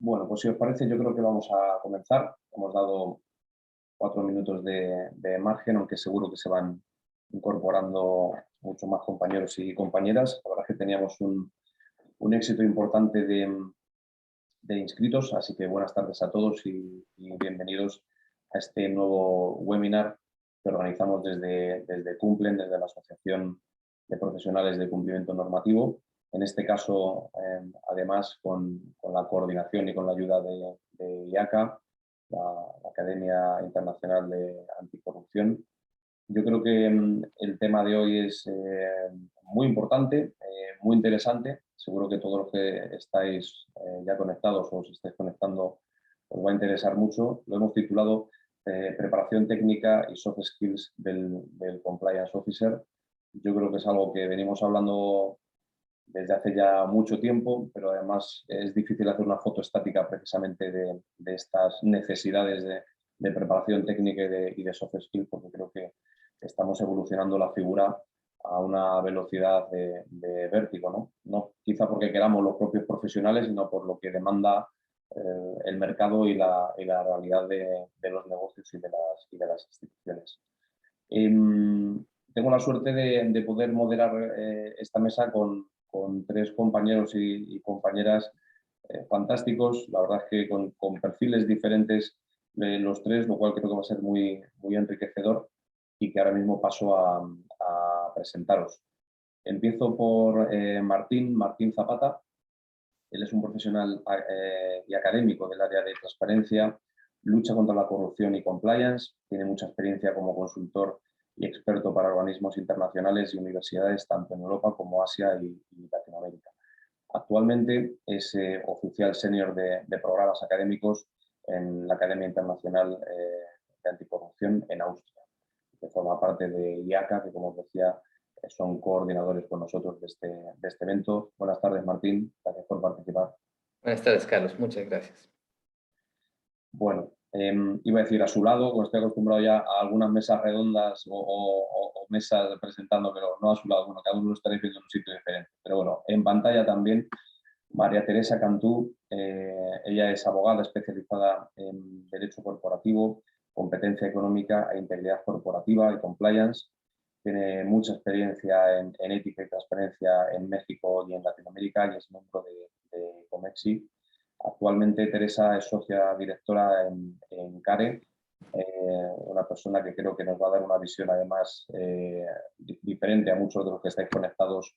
Bueno, pues si os parece, yo creo que vamos a comenzar. Hemos dado 4 minutos de margen, aunque seguro que se van incorporando muchos más compañeros y compañeras. La verdad es que teníamos un éxito importante de inscritos, así que buenas tardes a todos y bienvenidos a este nuevo webinar que organizamos desde Cumplen, desde la Asociación de Profesionales de Cumplimiento Normativo. En este caso, además, con la coordinación y con la ayuda de IACA, la Academia Internacional de Anticorrupción. Yo creo que el tema de hoy es muy importante, muy interesante. Seguro que todos los que estáis ya conectados o os estáis conectando os va a interesar mucho. Lo hemos titulado Preparación técnica y soft skills del Compliance Officer. Yo creo que es algo que venimos hablando desde hace ya mucho tiempo, pero además es difícil hacer una foto estática precisamente de estas necesidades de preparación técnica y de soft skills, porque creo que estamos evolucionando la figura a una velocidad de vértigo, ¿no? No quizá porque queramos los propios profesionales, sino por lo que demanda el mercado y la realidad de los negocios y de las instituciones. Tengo la suerte de poder moderar esta mesa con tres compañeros y compañeras fantásticos, la verdad es que con perfiles diferentes los tres, lo cual creo que va a ser muy, muy enriquecedor y que ahora mismo paso a presentaros. Empiezo por Martín Zapata. Él es un profesional y académico del área de transparencia, lucha contra la corrupción y compliance, tiene mucha experiencia como consultor y experto para organismos internacionales y universidades tanto en Europa como Asia y Latinoamérica. Actualmente es oficial senior de programas académicos en la Academia Internacional de Anticorrupción en Austria, que forma parte de IACA, que como os decía son coordinadores con nosotros de este evento. Buenas tardes, Martín, gracias por participar. Buenas tardes, Carlos, muchas gracias. Bueno, iba a decir a su lado, como estoy acostumbrado ya a algunas mesas redondas o mesas presentando, pero no a su lado, bueno, cada uno lo estaréis viendo en un sitio diferente. Pero bueno, en pantalla también María Teresa Cantú, ella es abogada especializada en Derecho Corporativo, Competencia Económica e Integridad Corporativa y Compliance. Tiene mucha experiencia en ética y transparencia en México y en Latinoamérica y es miembro de Comexi. Actualmente Teresa es socia directora en CARE, una persona que creo que nos va a dar una visión además diferente a muchos de los que estáis conectados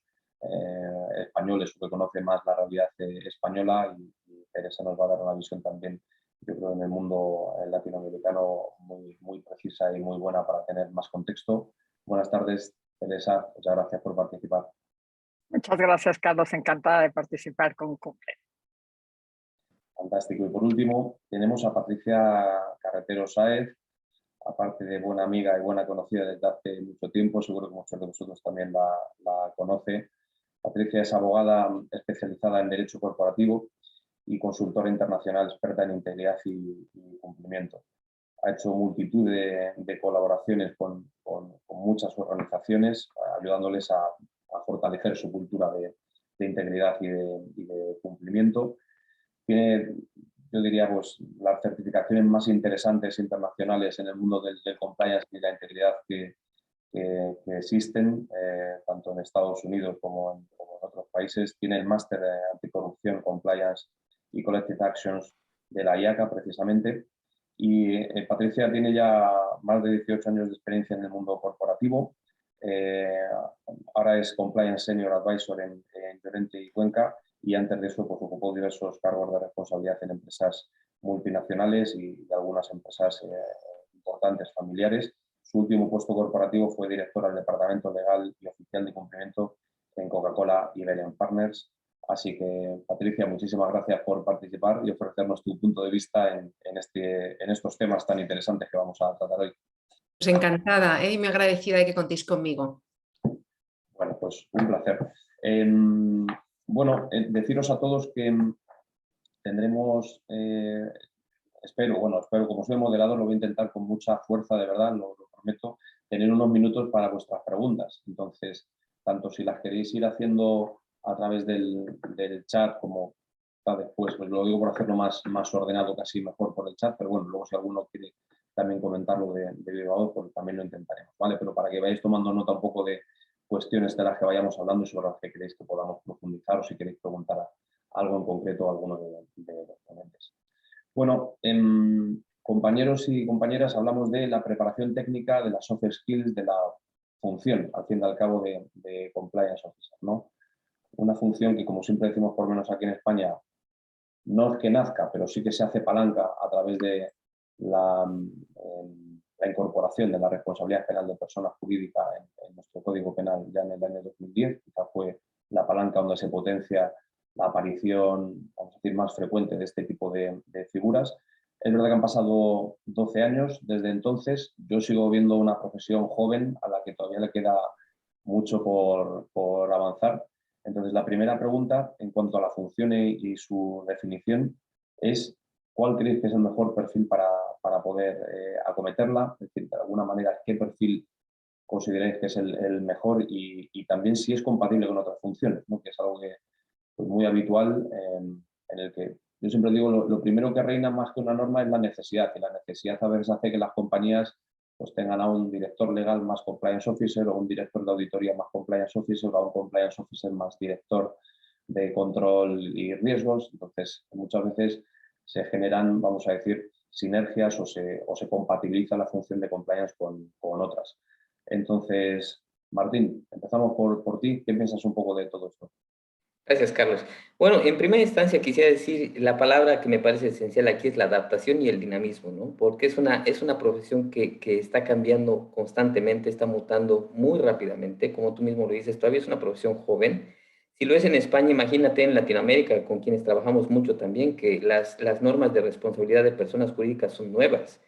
españoles o que conocen más la realidad española y Teresa nos va a dar una visión también, yo creo, en el mundo latinoamericano muy, muy precisa y muy buena para tener más contexto. Buenas tardes, Teresa, muchas gracias por participar. Muchas gracias, Carlos, encantada de participar con Cumple. Fantástico. Y por último, tenemos a Patricia Carretero Sáez, aparte de buena amiga y buena conocida desde hace mucho tiempo, seguro que muchos de vosotros también la conocen. Patricia es abogada especializada en Derecho Corporativo y consultora internacional experta en integridad y cumplimiento. Ha hecho multitud de colaboraciones con muchas organizaciones, ayudándoles a fortalecer su cultura de integridad y de cumplimiento. Tiene, yo diría, pues, las certificaciones más interesantes internacionales en el mundo del compliance y la integridad que existen, tanto en Estados Unidos como en otros países. Tiene el máster de anticorrupción, compliance y collective actions de la IACA, precisamente. Y Patricia tiene ya más de 18 años de experiencia en el mundo corporativo. Ahora es Compliance Senior Advisor en Llorente y Cuenca, y antes de eso pues, ocupó diversos cargos de responsabilidad en empresas multinacionales y algunas empresas importantes familiares. Su último puesto corporativo fue directora del Departamento Legal y Oficial de Cumplimiento en Coca-Cola y Iberian Partners. Así que, Patricia, muchísimas gracias por participar y ofrecernos tu punto de vista en estos temas tan interesantes que vamos a tratar hoy. Pues encantada y muy agradecida de que contéis conmigo. Bueno, pues un placer. Bueno, deciros a todos que tendremos, espero, como soy moderador, lo voy a intentar con mucha fuerza, de verdad, lo prometo, tener unos minutos para vuestras preguntas. Entonces, tanto si las queréis ir haciendo a través del chat como quizá después, pues lo digo por hacerlo más ordenado, casi mejor por el chat, pero bueno, luego si alguno quiere también comentarlo de viva voz, pues también lo intentaremos, ¿vale? Pero para que vayáis tomando nota un poco de cuestiones de las que vayamos hablando y sobre las que queréis que podamos profundizar o si queréis preguntar algo en concreto a alguno de los ponentes. Bueno, compañeros y compañeras, hablamos de la preparación técnica, de las soft skills, de la función, al fin y al cabo, de Compliance Officer, ¿no? Una función que, como siempre decimos, por lo menos aquí en España, no es que nazca, pero sí que se hace palanca a través de la incorporación de la responsabilidad penal de persona jurídica en nuestro Código Penal ya en el año 2010. Quizá fue la palanca donde se potencia la aparición, vamos a decir, más frecuente de este tipo de figuras. Es verdad que han pasado 12 años desde entonces. Yo sigo viendo una profesión joven a la que todavía le queda mucho por avanzar. Entonces, la primera pregunta en cuanto a la función y su definición es ¿cuál creéis que es el mejor perfil para poder acometerla? Es decir, de alguna manera, ¿qué perfil consideráis que es el mejor y también si es compatible con otras funciones, ¿no? Que es algo que pues, muy habitual en el que yo siempre digo lo primero que reina más que una norma es la necesidad, y la necesidad a veces hace que las compañías pues tengan a un director legal más compliance officer o un director de auditoría más compliance officer o a un compliance officer más director de control y riesgos. Entonces, muchas veces se generan, vamos a decir, sinergias o se compatibiliza la función de compliance con otras. Entonces, Martín, empezamos por ti. ¿Qué piensas un poco de todo esto? Gracias, Carlos. Bueno, en primera instancia quisiera decir la palabra que me parece esencial aquí es la adaptación y el dinamismo, ¿no? Porque es una profesión que está cambiando constantemente, está mutando muy rápidamente, como tú mismo lo dices, todavía es una profesión joven. Si lo es en España, imagínate en Latinoamérica, con quienes trabajamos mucho también, que las normas de responsabilidad de personas jurídicas son nuevas.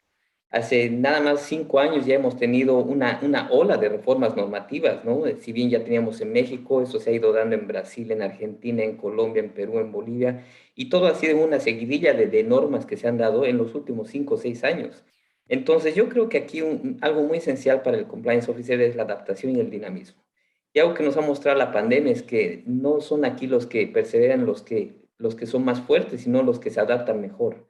Hace nada más 5 años ya hemos tenido una ola de reformas normativas, ¿no? Si bien ya teníamos en México, eso se ha ido dando en Brasil, en Argentina, en Colombia, en Perú, en Bolivia, y todo ha sido una seguidilla de normas que se han dado en los últimos 5 o 6 años. Entonces, yo creo que aquí algo muy esencial para el compliance officer es la adaptación y el dinamismo. Y algo que nos ha mostrado la pandemia es que no son aquí los que perseveran los que son más fuertes, sino los que se adaptan mejor,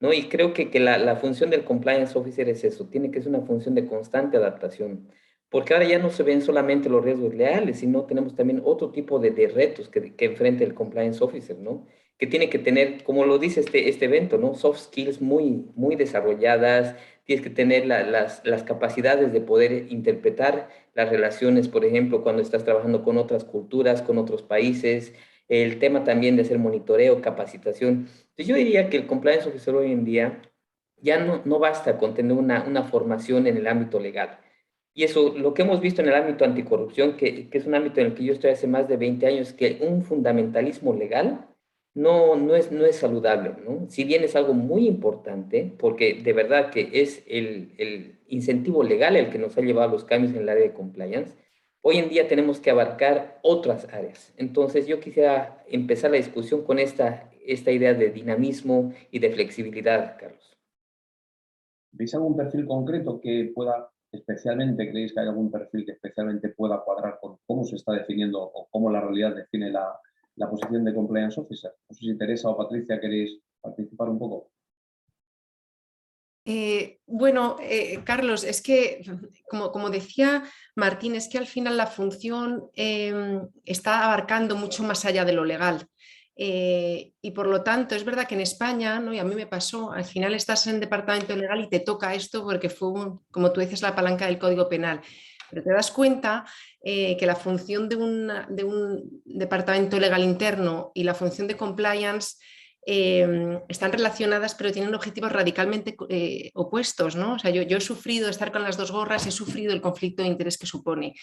¿no? Y creo que la función del compliance officer es eso, tiene que ser una función de constante adaptación, porque ahora ya no se ven solamente los riesgos leales, sino tenemos también otro tipo de retos que enfrenta el compliance officer, ¿no? Que tiene que tener, como lo dice este evento, ¿no? Soft skills muy desarrolladas, tienes que tener las capacidades de poder interpretar las relaciones, por ejemplo, cuando estás trabajando con otras culturas, con otros países, el tema también de hacer monitoreo, capacitación. Entonces yo diría que el compliance officer hoy en día ya no basta con tener una formación en el ámbito legal. Y eso, lo que hemos visto en el ámbito anticorrupción, que es un ámbito en el que yo estoy hace más de 20 años, que un fundamentalismo legal no es saludable, ¿no? Si bien es algo muy importante, porque de verdad que es el incentivo legal el que nos ha llevado a los cambios en el área de compliance, hoy en día tenemos que abarcar otras áreas. Entonces yo quisiera empezar la discusión con esta idea de dinamismo y de flexibilidad, Carlos. ¿Veis algún perfil concreto que pueda, especialmente, creéis que hay algún perfil que especialmente pueda cuadrar con cómo se está definiendo o cómo la realidad define la posición de Compliance Officer? No sé si Teresa o Patricia queréis participar un poco. Bueno, Carlos, es que, como decía Martín, es que al final la función está abarcando mucho más allá de lo legal. Y por lo tanto, es verdad que en España, ¿no? Y a mí me pasó, al final estás en el departamento legal y te toca esto porque fue, como tú dices, la palanca del Código Penal. Pero te das cuenta que la función de un departamento legal interno y la función de compliance están relacionadas, pero tienen objetivos radicalmente opuestos, ¿no? O sea, yo he sufrido estar con las dos gorras, he sufrido el conflicto de interés que supone.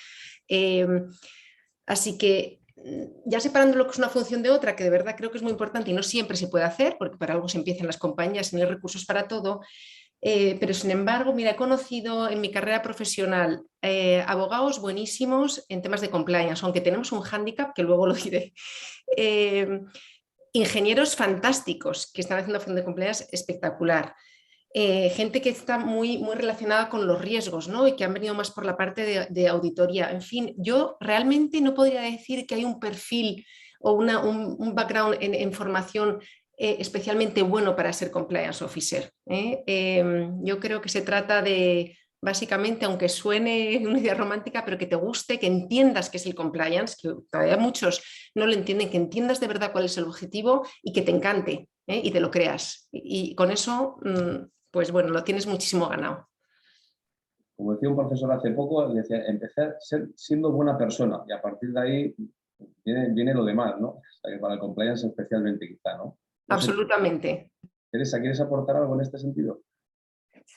Así que ya separando lo que es una función de otra, que de verdad creo que es muy importante y no siempre se puede hacer, porque para algo se empiezan las compañías y no hay recursos para todo, pero sin embargo, mira, he conocido en mi carrera profesional abogados buenísimos en temas de compliance, aunque tenemos un hándicap que luego lo diré. Ingenieros fantásticos que están haciendo función de compliance espectacular. Gente que está muy relacionada con los riesgos, ¿no? Y que han venido más por la parte de auditoría. En fin, yo realmente no podría decir que hay un perfil o un background en formación especialmente bueno para ser compliance officer. Yo creo que se trata de, básicamente, aunque suene una idea romántica, pero que te guste, que entiendas qué es el compliance, que todavía muchos no lo entienden, que entiendas de verdad cuál es el objetivo y que te encante y te lo creas. Y con eso, pues bueno, lo tienes muchísimo ganado. Como decía un profesor hace poco, decía, empezar siendo buena persona y a partir de ahí viene lo demás, ¿no? O sea, que para el compliance especialmente quizá, ¿no? No sé, Absolutamente. Teresa, ¿quieres aportar algo en este sentido?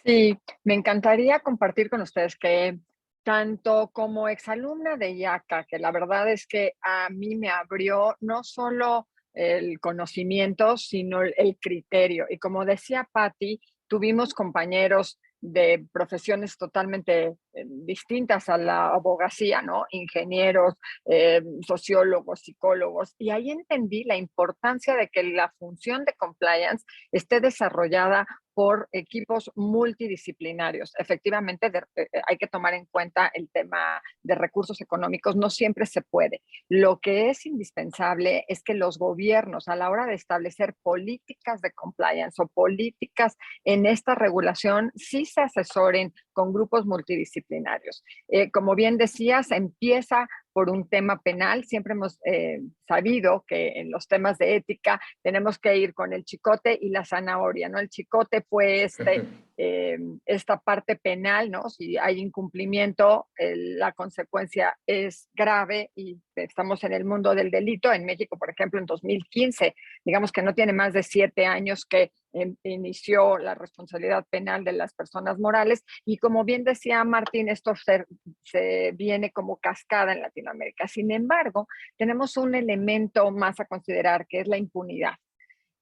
Sí, me encantaría compartir con ustedes que tanto como exalumna de IACA, que la verdad es que a mí me abrió no solo el conocimiento, sino el criterio. Y como decía Patti, tuvimos compañeros de profesiones totalmente distintas a la abogacía, ¿no? Ingenieros, sociólogos, psicólogos. Y ahí entendí la importancia de que la función de compliance esté desarrollada por equipos multidisciplinarios. Efectivamente, hay que tomar en cuenta el tema de recursos económicos, no siempre se puede. Lo que es indispensable es que los gobiernos, a la hora de establecer políticas de compliance o políticas en esta regulación, sí se asesoren con grupos multidisciplinarios. Como bien decías, empieza por un tema penal. Siempre hemos sabido que en los temas de ética tenemos que ir con el chicote y la zanahoria, ¿no? El chicote fue esta parte penal, ¿no? Si hay incumplimiento, la consecuencia es grave y estamos en el mundo del delito. En México, por ejemplo, en 2015, digamos que no tiene más de 7 años que inició la responsabilidad penal de las personas morales y como bien decía Martín, esto se viene como cascada en Latinoamérica. Sin embargo, tenemos un elemento más a considerar que es la impunidad.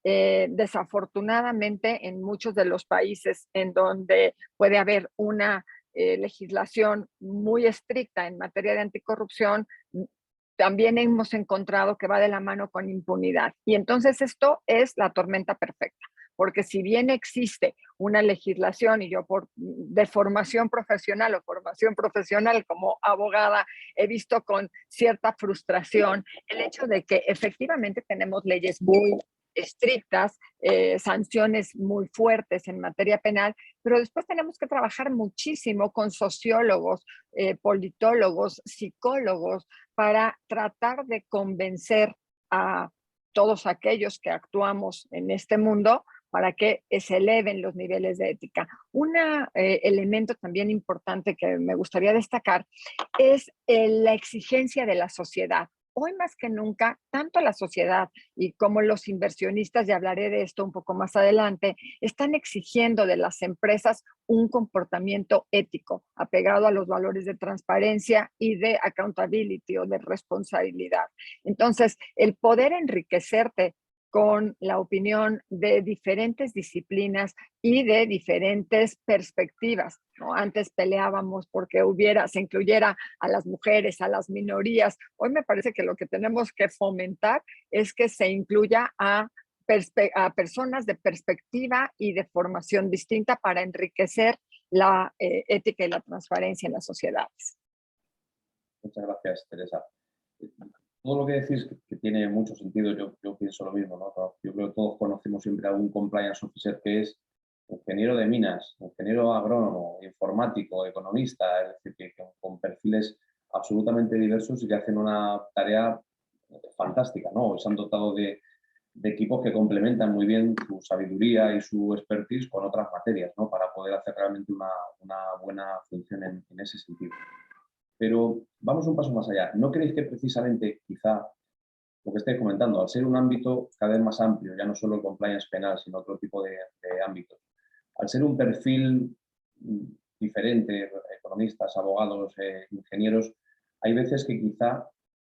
Desafortunadamente, en muchos de los países en donde puede haber una legislación muy estricta en materia de anticorrupción, también hemos encontrado que va de la mano con impunidad. Y entonces esto es la tormenta perfecta, porque si bien existe una legislación y yo de formación profesional o formación profesional como abogada he visto con cierta frustración el hecho de que efectivamente tenemos leyes muy estrictas, sanciones muy fuertes en materia penal, pero después tenemos que trabajar muchísimo con sociólogos, politólogos, psicólogos, para tratar de convencer a todos aquellos que actuamos en este mundo para que se eleven los niveles de ética. Un elemento también importante que me gustaría destacar es la exigencia de la sociedad. Hoy más que nunca, tanto la sociedad y como los inversionistas, y hablaré de esto un poco más adelante, están exigiendo de las empresas un comportamiento ético, apegado a los valores de transparencia y de accountability o de responsabilidad. Entonces, el poder enriquecerte con la opinión de diferentes disciplinas y de diferentes perspectivas, ¿no? Antes peleábamos porque se incluyera a las mujeres, a las minorías. Hoy me parece que lo que tenemos que fomentar es que se incluya a personas de perspectiva y de formación distinta para enriquecer la ética y la transparencia en las sociedades. Muchas gracias, Teresa. Todo lo que decís que tiene mucho sentido, yo pienso lo mismo, ¿no? Yo creo que todos conocemos siempre a un compliance officer que es ingeniero de minas, ingeniero agrónomo, informático, economista, es decir, que con perfiles absolutamente diversos y que hacen una tarea fantástica, ¿no? Se han dotado de equipos que complementan muy bien su sabiduría y su expertise con otras materias, ¿no? Para poder hacer realmente una buena función en ese sentido. Pero vamos un paso más allá. ¿No creéis que precisamente, quizá, lo que estáis comentando, al ser un ámbito cada vez más amplio, ya no solo el compliance penal, sino otro tipo de ámbitos, al ser un perfil diferente, economistas, abogados, ingenieros, hay veces que quizá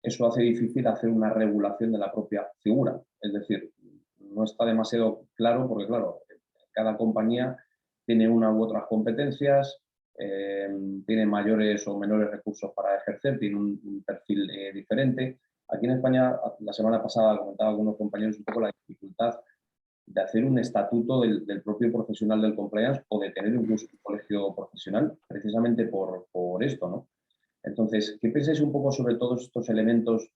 eso hace difícil hacer una regulación de la propia figura? Es decir, no está demasiado claro porque, claro, cada compañía tiene una u otras competencias, tiene mayores o menores recursos para ejercer, tiene un perfil diferente. Aquí en España, la semana pasada comentaba a algunos compañeros un poco la dificultad de hacer un estatuto del propio profesional del compliance o de tener incluso un colegio profesional, precisamente por esto, ¿no? Entonces, ¿qué pensáis un poco sobre todos estos elementos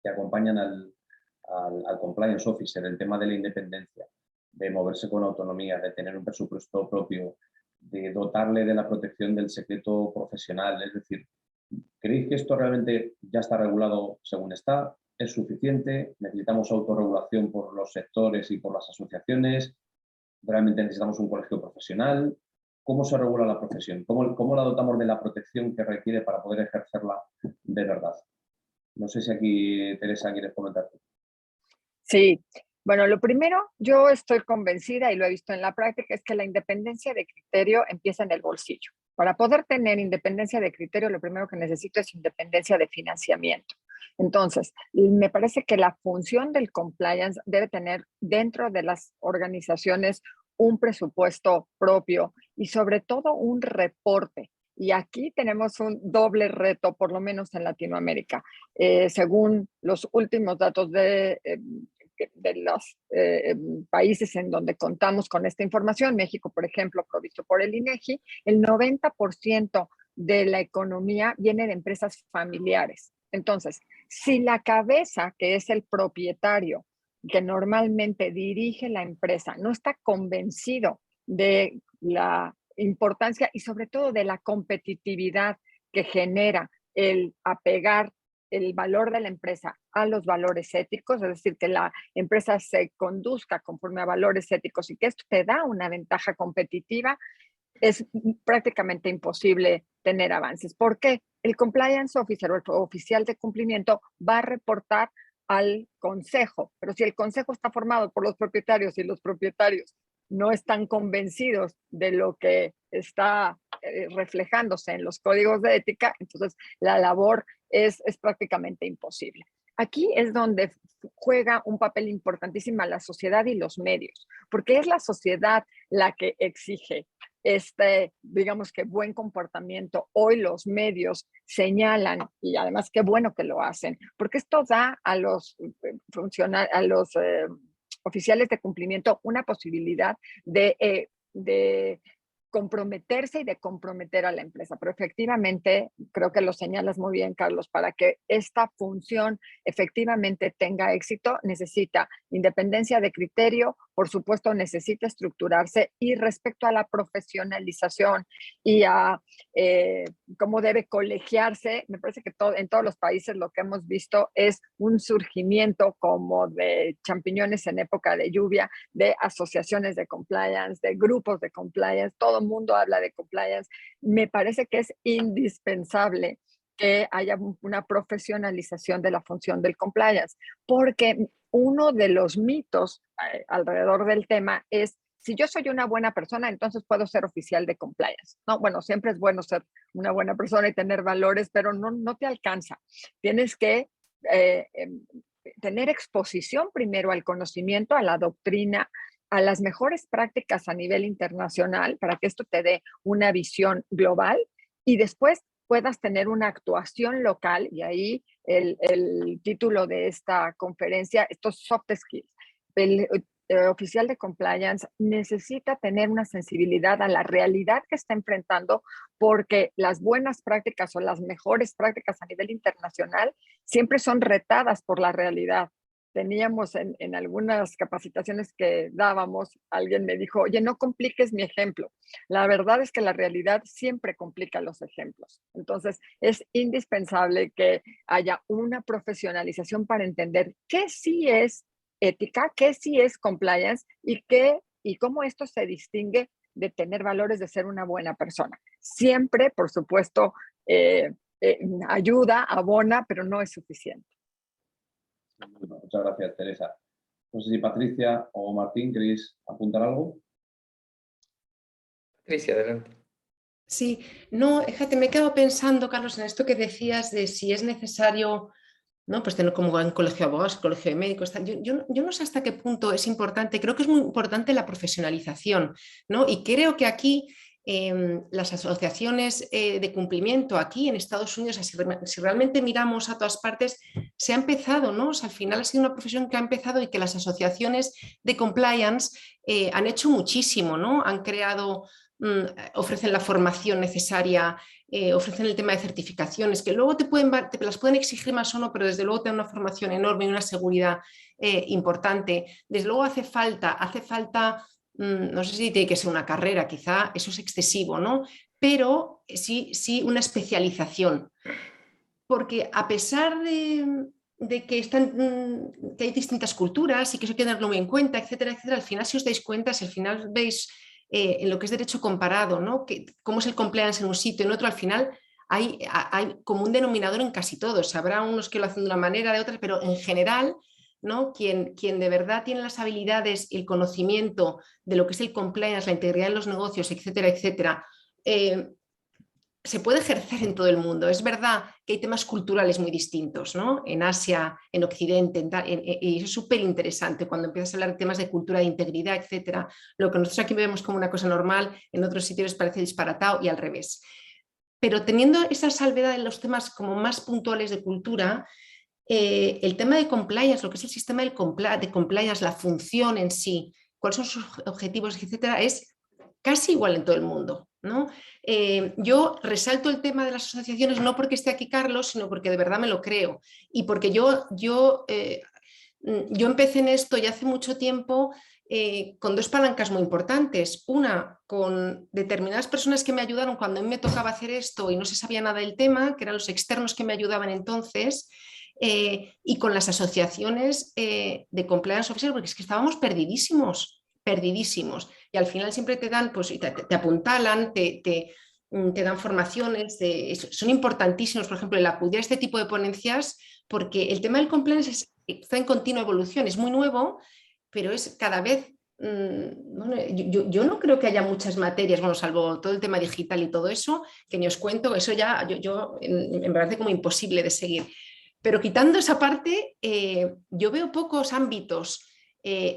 que acompañan al compliance officer, el tema de la independencia, de moverse con autonomía, de tener un presupuesto propio, de dotarle de la protección del secreto profesional. Es decir, ¿creéis que esto realmente ya está regulado según está? ¿Es suficiente? ¿Necesitamos autorregulación por los sectores y por las asociaciones? ¿Realmente necesitamos un colegio profesional? ¿Cómo se regula la profesión? ¿Cómo la dotamos de la protección que requiere para poder ejercerla de verdad? No sé si aquí, Teresa, quieres comentar. Sí, bueno, lo primero, yo estoy convencida y lo he visto en la práctica, es que la independencia de criterio empieza en el bolsillo. Para poder tener independencia de criterio, lo primero que necesito es independencia de financiamiento. Entonces, me parece que la función del compliance debe tener dentro de las organizaciones un presupuesto propio y sobre todo un reporte. Y aquí tenemos un doble reto, por lo menos en Latinoamérica. Según los últimos datos de los países en donde contamos con esta información, México, por ejemplo, provisto por el INEGI, el 90% de la economía viene de empresas familiares. Entonces, si la cabeza, que es el propietario, que normalmente dirige la empresa, no está convencido de la importancia y sobre todo de la competitividad que genera el apegar el valor de la empresa a los valores éticos, es decir, que la empresa se conduzca conforme a valores éticos y que esto te da una ventaja competitiva, es prácticamente imposible tener avances. ¿Por qué? El compliance officer o el oficial de cumplimiento va a reportar al consejo, pero si el consejo está formado por los propietarios y los propietarios no están convencidos de lo que está reflejándose en los códigos de ética, entonces la labor es prácticamente imposible. Aquí es donde juega un papel importantísimo la sociedad y los medios, porque es la sociedad la que exige digamos que buen comportamiento. Hoy los medios señalan, y además qué bueno que lo hacen, porque esto da a los oficiales de cumplimiento una posibilidad de comprometerse y de comprometer a la empresa. Pero efectivamente, creo que lo señalas muy bien, Carlos, para que esta función efectivamente tenga éxito, necesita independencia de criterio, por supuesto necesita estructurarse, y respecto a la profesionalización y a cómo debe colegiarse, me parece que en todos los países lo que hemos visto es un surgimiento como de champiñones en época de lluvia, de asociaciones de compliance, de grupos de compliance, todo el mundo habla de compliance. Me parece que es indispensable que haya una profesionalización de la función del compliance, porque uno de los mitos alrededor del tema es: si yo soy una buena persona, entonces puedo ser oficial de compliance. No, bueno, siempre es bueno ser una buena persona y tener valores, pero no te alcanza. Tienes que tener exposición primero al conocimiento, a la doctrina, a las mejores prácticas a nivel internacional para que esto te dé una visión global y después puedas tener una actuación local, y ahí el título de esta conferencia, estos soft skills. El oficial de compliance necesita tener una sensibilidad a la realidad que está enfrentando, porque las buenas prácticas o las mejores prácticas a nivel internacional siempre son retadas por la realidad. Teníamos en algunas capacitaciones que dábamos, alguien me dijo: oye, no compliques mi ejemplo. La verdad es que la realidad siempre complica los ejemplos. Entonces, es indispensable que haya una profesionalización para entender qué sí es ética, qué sí es compliance y cómo esto se distingue de tener valores de ser una buena persona. Siempre, por supuesto, ayuda, abona, pero no es suficiente. Muchas gracias, Teresa. No sé si Patricia o Martín queréis apuntar algo. Patricia, adelante. Sí, no, fíjate, me he quedado pensando, Carlos, en esto que decías de si es necesario, ¿no? Pues tener como un colegio de abogados, colegio de médicos. Yo no sé hasta qué punto es importante, creo que es muy importante la profesionalización, ¿no? Y creo que aquí las asociaciones de cumplimiento aquí en Estados Unidos, si realmente miramos a todas partes, se ha empezado, ¿no? O sea, al final ha sido una profesión que ha empezado y que las asociaciones de compliance han hecho muchísimo, ¿no? Han creado ofrecen la formación necesaria, ofrecen el tema de certificaciones, que luego te las pueden exigir más o no, pero desde luego te dan una formación enorme y una seguridad importante. Desde luego hace falta, no sé si tiene que ser una carrera, quizá eso es excesivo, ¿no? Pero sí una especialización. Porque a pesar de que, que hay distintas culturas y que eso hay que tenerlo muy en cuenta, etcétera, etcétera, al final si os dais cuenta, si al final veis en lo que es derecho comparado, ¿no? Cómo es el compliance en un sitio y en otro, al final hay como un denominador en casi todos. Habrá unos que lo hacen de una manera, de otras, pero en general, ¿no? Quien de verdad tiene las habilidades y el conocimiento de lo que es el compliance, la integridad en los negocios, etcétera, etcétera, se puede ejercer en todo el mundo. Es verdad que hay temas culturales muy distintos, ¿no? En Asia, en Occidente, y eso es súper interesante cuando empiezas a hablar de temas de cultura, de integridad, etcétera. Lo que nosotros aquí vemos como una cosa normal, en otros sitios les parece disparatado y al revés. Pero teniendo esa salvedad en los temas como más puntuales de cultura, el tema de compliance, lo que es el sistema de compliance, la función en sí, cuáles son sus objetivos, etcétera, es casi igual en todo el mundo, ¿no? Yo resalto el tema de las asociaciones no porque esté aquí Carlos, sino porque de verdad me lo creo y porque yo empecé en esto ya hace mucho tiempo con dos palancas muy importantes. Una, con determinadas personas que me ayudaron cuando a mí me tocaba hacer esto y no se sabía nada del tema, que eran los externos que me ayudaban entonces, y con las asociaciones de compliance officers, porque es que estábamos perdidísimos. Y al final siempre te dan, pues te apuntalan, te dan formaciones, son importantísimos, por ejemplo, el acudir a este tipo de ponencias, porque el tema del compliance está en continua evolución, es muy nuevo, pero es cada vez, bueno, yo no creo que haya muchas materias, bueno, salvo todo el tema digital y todo eso, que ni os cuento, eso ya me parece como imposible de seguir. Pero quitando esa parte, yo veo pocos ámbitos,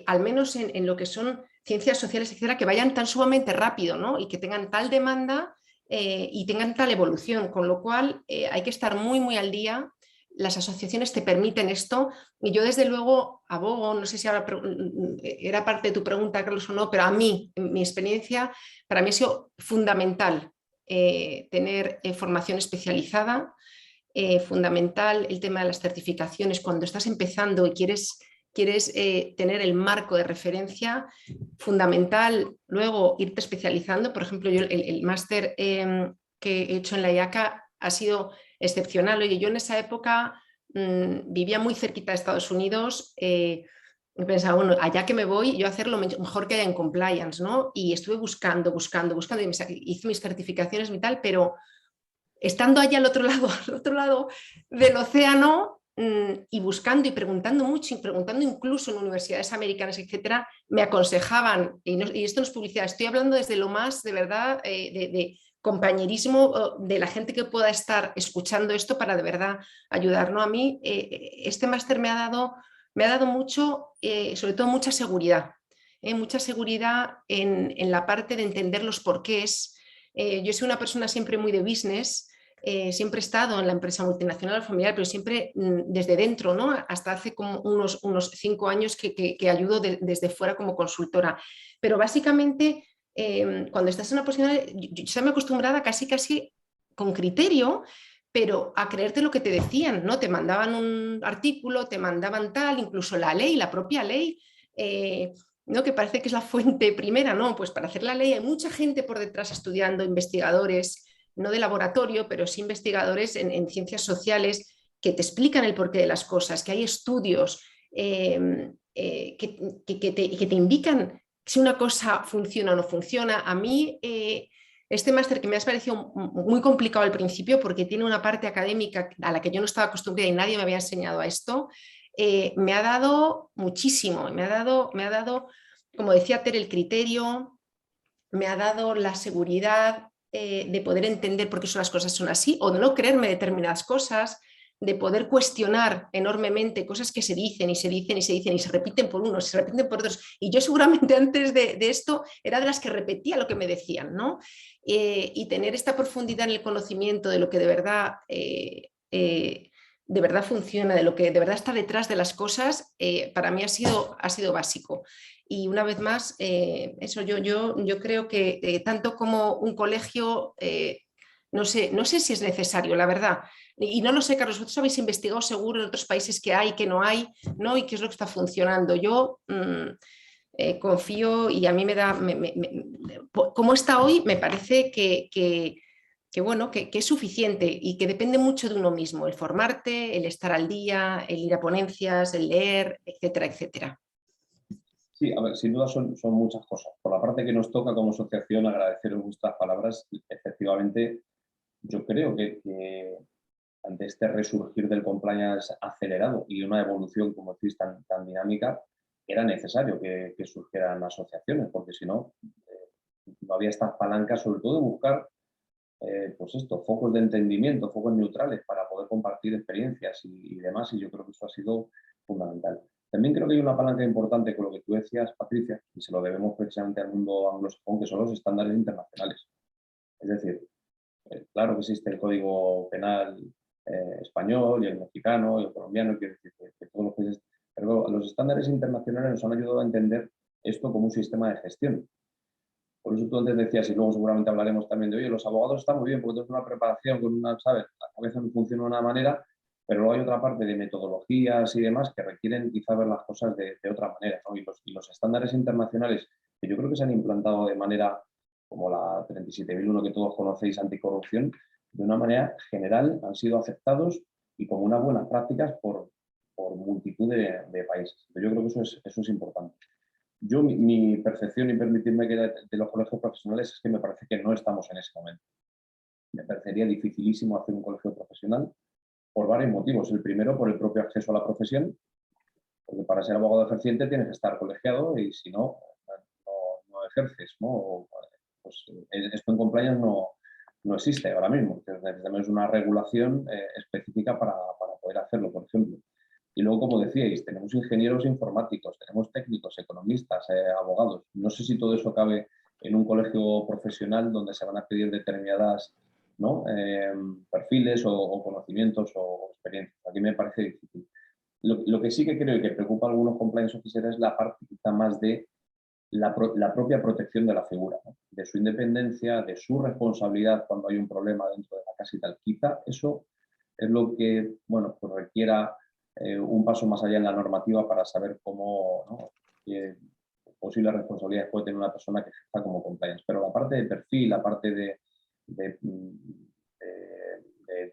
al menos en lo que son ciencias sociales, etcétera, que vayan tan sumamente rápido, ¿no? Y que tengan tal demanda y tengan tal evolución, con lo cual hay que estar muy, muy al día. Las asociaciones te permiten esto y yo desde luego abogo, no sé si ahora era parte de tu pregunta, Carlos, o no, pero a mí, en mi experiencia, para mí ha sido fundamental tener formación especializada, fundamental el tema de las certificaciones cuando estás empezando y quieres tener el marco de referencia, fundamental luego irte especializando. Por ejemplo, yo el máster que he hecho en la IACA ha sido excepcional. Oye, yo en esa época vivía muy cerquita de Estados Unidos, pensaba, bueno, allá que me voy, yo a hacer lo mejor que haya en compliance, ¿no? Y estuve buscando, y hice mis certificaciones y tal, pero estando allá al otro lado del océano y buscando y preguntando mucho, y preguntando incluso en universidades americanas, etcétera, me aconsejaban, y esto no es publicidad, estoy hablando desde lo más de verdad de compañerismo de la gente que pueda estar escuchando esto para de verdad ayudar, ¿no? A mí este máster me ha dado mucho, sobre todo mucha seguridad en la parte de entender los porqués. Yo soy una persona siempre muy de business, siempre he estado en la empresa multinacional familiar, pero siempre desde dentro, ¿no? Hasta hace como unos 5 años que ayudo desde fuera como consultora. Pero básicamente, cuando estás en una posición, yo estaba acostumbrada casi con criterio, pero a creerte lo que te decían, ¿no? Te mandaban un artículo, te mandaban tal, incluso la ley, la propia ley, ¿no? Que parece que es la fuente primera, ¿no? Pues para hacer la ley hay mucha gente por detrás estudiando, investigadores, no de laboratorio, pero sí investigadores en ciencias sociales que te explican el porqué de las cosas, que hay estudios que te indican si una cosa funciona o no funciona. A mí este máster que me ha parecido muy complicado al principio porque tiene una parte académica a la que yo no estaba acostumbrada y nadie me había enseñado a esto, me ha dado muchísimo, me ha dado, como decía Ter, el criterio, me ha dado la seguridad de poder entender por qué las cosas son así o de no creerme determinadas cosas, de poder cuestionar enormemente cosas que se dicen y se dicen y se dicen y se repiten por unos, se repiten por otros. Y yo seguramente antes de esto era de las que repetía lo que me decían, ¿no? Y tener esta profundidad en el conocimiento de lo que de verdad de verdad funciona, de lo que de verdad está detrás de las cosas, para mí ha sido básico. Y una vez más, eso yo creo que tanto como un colegio, no sé si es necesario, la verdad. Y no lo sé, Carlos, vosotros habéis investigado seguro en otros países que hay, que no hay, ¿no? Y qué es lo que está funcionando. Yo confío y a mí me da, como está hoy, me parece bueno, que es suficiente y que depende mucho de uno mismo, el formarte, el estar al día, el ir a ponencias, el leer, etcétera, etcétera. Sí, a ver, sin duda son muchas cosas. Por la parte que nos toca como asociación, agradeceros vuestras palabras. Efectivamente, yo creo que ante este resurgir del compliance acelerado y una evolución, como decís, tan dinámica, era necesario que surgieran asociaciones, porque si no, no había estas palancas, sobre todo de buscar pues esto, focos de entendimiento, focos neutrales para poder compartir experiencias y demás, y yo creo que eso ha sido fundamental. También creo que hay una palanca importante con lo que tú decías, Patricia, y se lo debemos precisamente al mundo anglosajón, que son los estándares internacionales. Es decir, claro que existe el Código Penal español y el mexicano y el colombiano, quiero decir que todos los países, pero los estándares internacionales nos han ayudado a entender esto como un sistema de gestión. Por eso tú antes decías, y luego seguramente hablaremos también de, oye, los abogados están muy bien porque es una preparación con una, ¿sabes? La cabeza no funciona de una manera, pero luego hay otra parte de metodologías y demás que requieren quizá ver las cosas de otra manera, ¿no? Y los estándares internacionales, que yo creo que se han implantado de manera como la 37.001 que todos conocéis, anticorrupción, de una manera general han sido aceptados y como unas buenas prácticas por multitud de países. Pero yo creo que eso es importante. Yo, mi percepción, y permitirme que de los colegios profesionales, es que me parece que no estamos en ese momento. Me parecería dificilísimo hacer un colegio profesional por varios motivos. El primero, por el propio acceso a la profesión, porque para ser abogado ejerciente tienes que estar colegiado y si no, no ejerces, ¿no? Pues esto en compliance no existe ahora mismo. Necesitamos una regulación específica para poder hacerlo, por ejemplo. Y luego, como decíais, tenemos ingenieros informáticos, tenemos técnicos, economistas, abogados. No sé si todo eso cabe en un colegio profesional donde se van a pedir determinadas, ¿no? Perfiles o conocimientos o experiencias. Aquí me parece difícil. Lo que sí que creo y que preocupa a algunos compliance officers es la parte quizá más de la propia protección de la figura, ¿no? De su independencia, de su responsabilidad cuando hay un problema dentro de la casa y tal. Quizá eso es lo que, bueno, pues requiera un paso más allá en la normativa para saber cómo, ¿no? qué posibles responsabilidades puede tener una persona que ejerza como compliance. Pero la parte de perfil, la parte de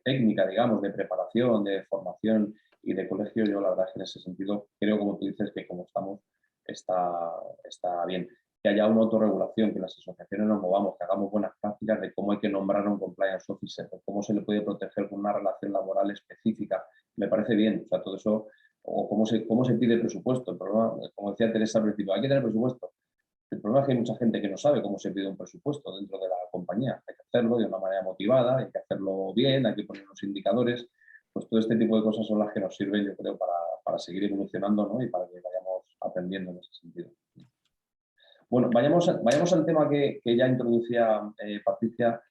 técnica, digamos, de preparación, de formación y de colegio, yo la verdad es que en ese sentido creo, como tú dices, que como estamos está bien. Que haya una autorregulación, que las asociaciones nos movamos, que hagamos buenas prácticas de cómo hay que nombrar a un compliance officer, de cómo se le puede proteger con una relación laboral específica. Me parece bien, o sea, todo eso, o cómo se pide presupuesto. El problema, como decía Teresa al principio, hay que tener presupuesto. El problema es que hay mucha gente que no sabe cómo se pide un presupuesto dentro de la compañía. Hay que hacerlo de una manera motivada, hay que hacerlo bien, hay que poner unos indicadores. Pues todo este tipo de cosas son las que nos sirven, yo creo, para seguir evolucionando, ¿no? Y para que vayamos aprendiendo en ese sentido. Bueno, vayamos al tema que ya introducía Patricia,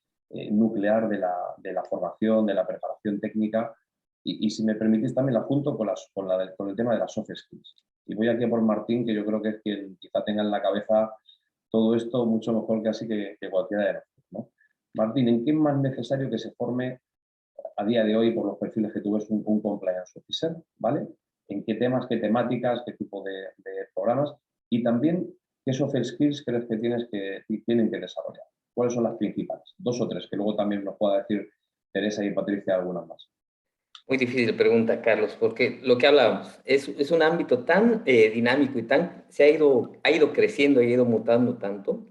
nuclear de la formación, de la preparación técnica, y si me permitís también la junto con el tema de las soft skills. Y voy aquí a por Martín, que yo creo que es quien quizá tenga en la cabeza todo esto mucho mejor casi que cualquiera de nosotros, ¿no? Martín, ¿en qué es más necesario que se forme a día de hoy, por los perfiles que tú ves, un compliance officer, ¿vale? ¿En qué temas, qué temáticas, qué tipo de programas? Y también, ¿qué soft skills crees que tienen que desarrollar? ¿Cuáles son las principales? 2 o 3, que luego también nos pueda decir Teresa y Patricia algunas más. Muy difícil pregunta, Carlos, porque lo que hablábamos es un ámbito tan dinámico y ha ido creciendo y ha ido mutando tanto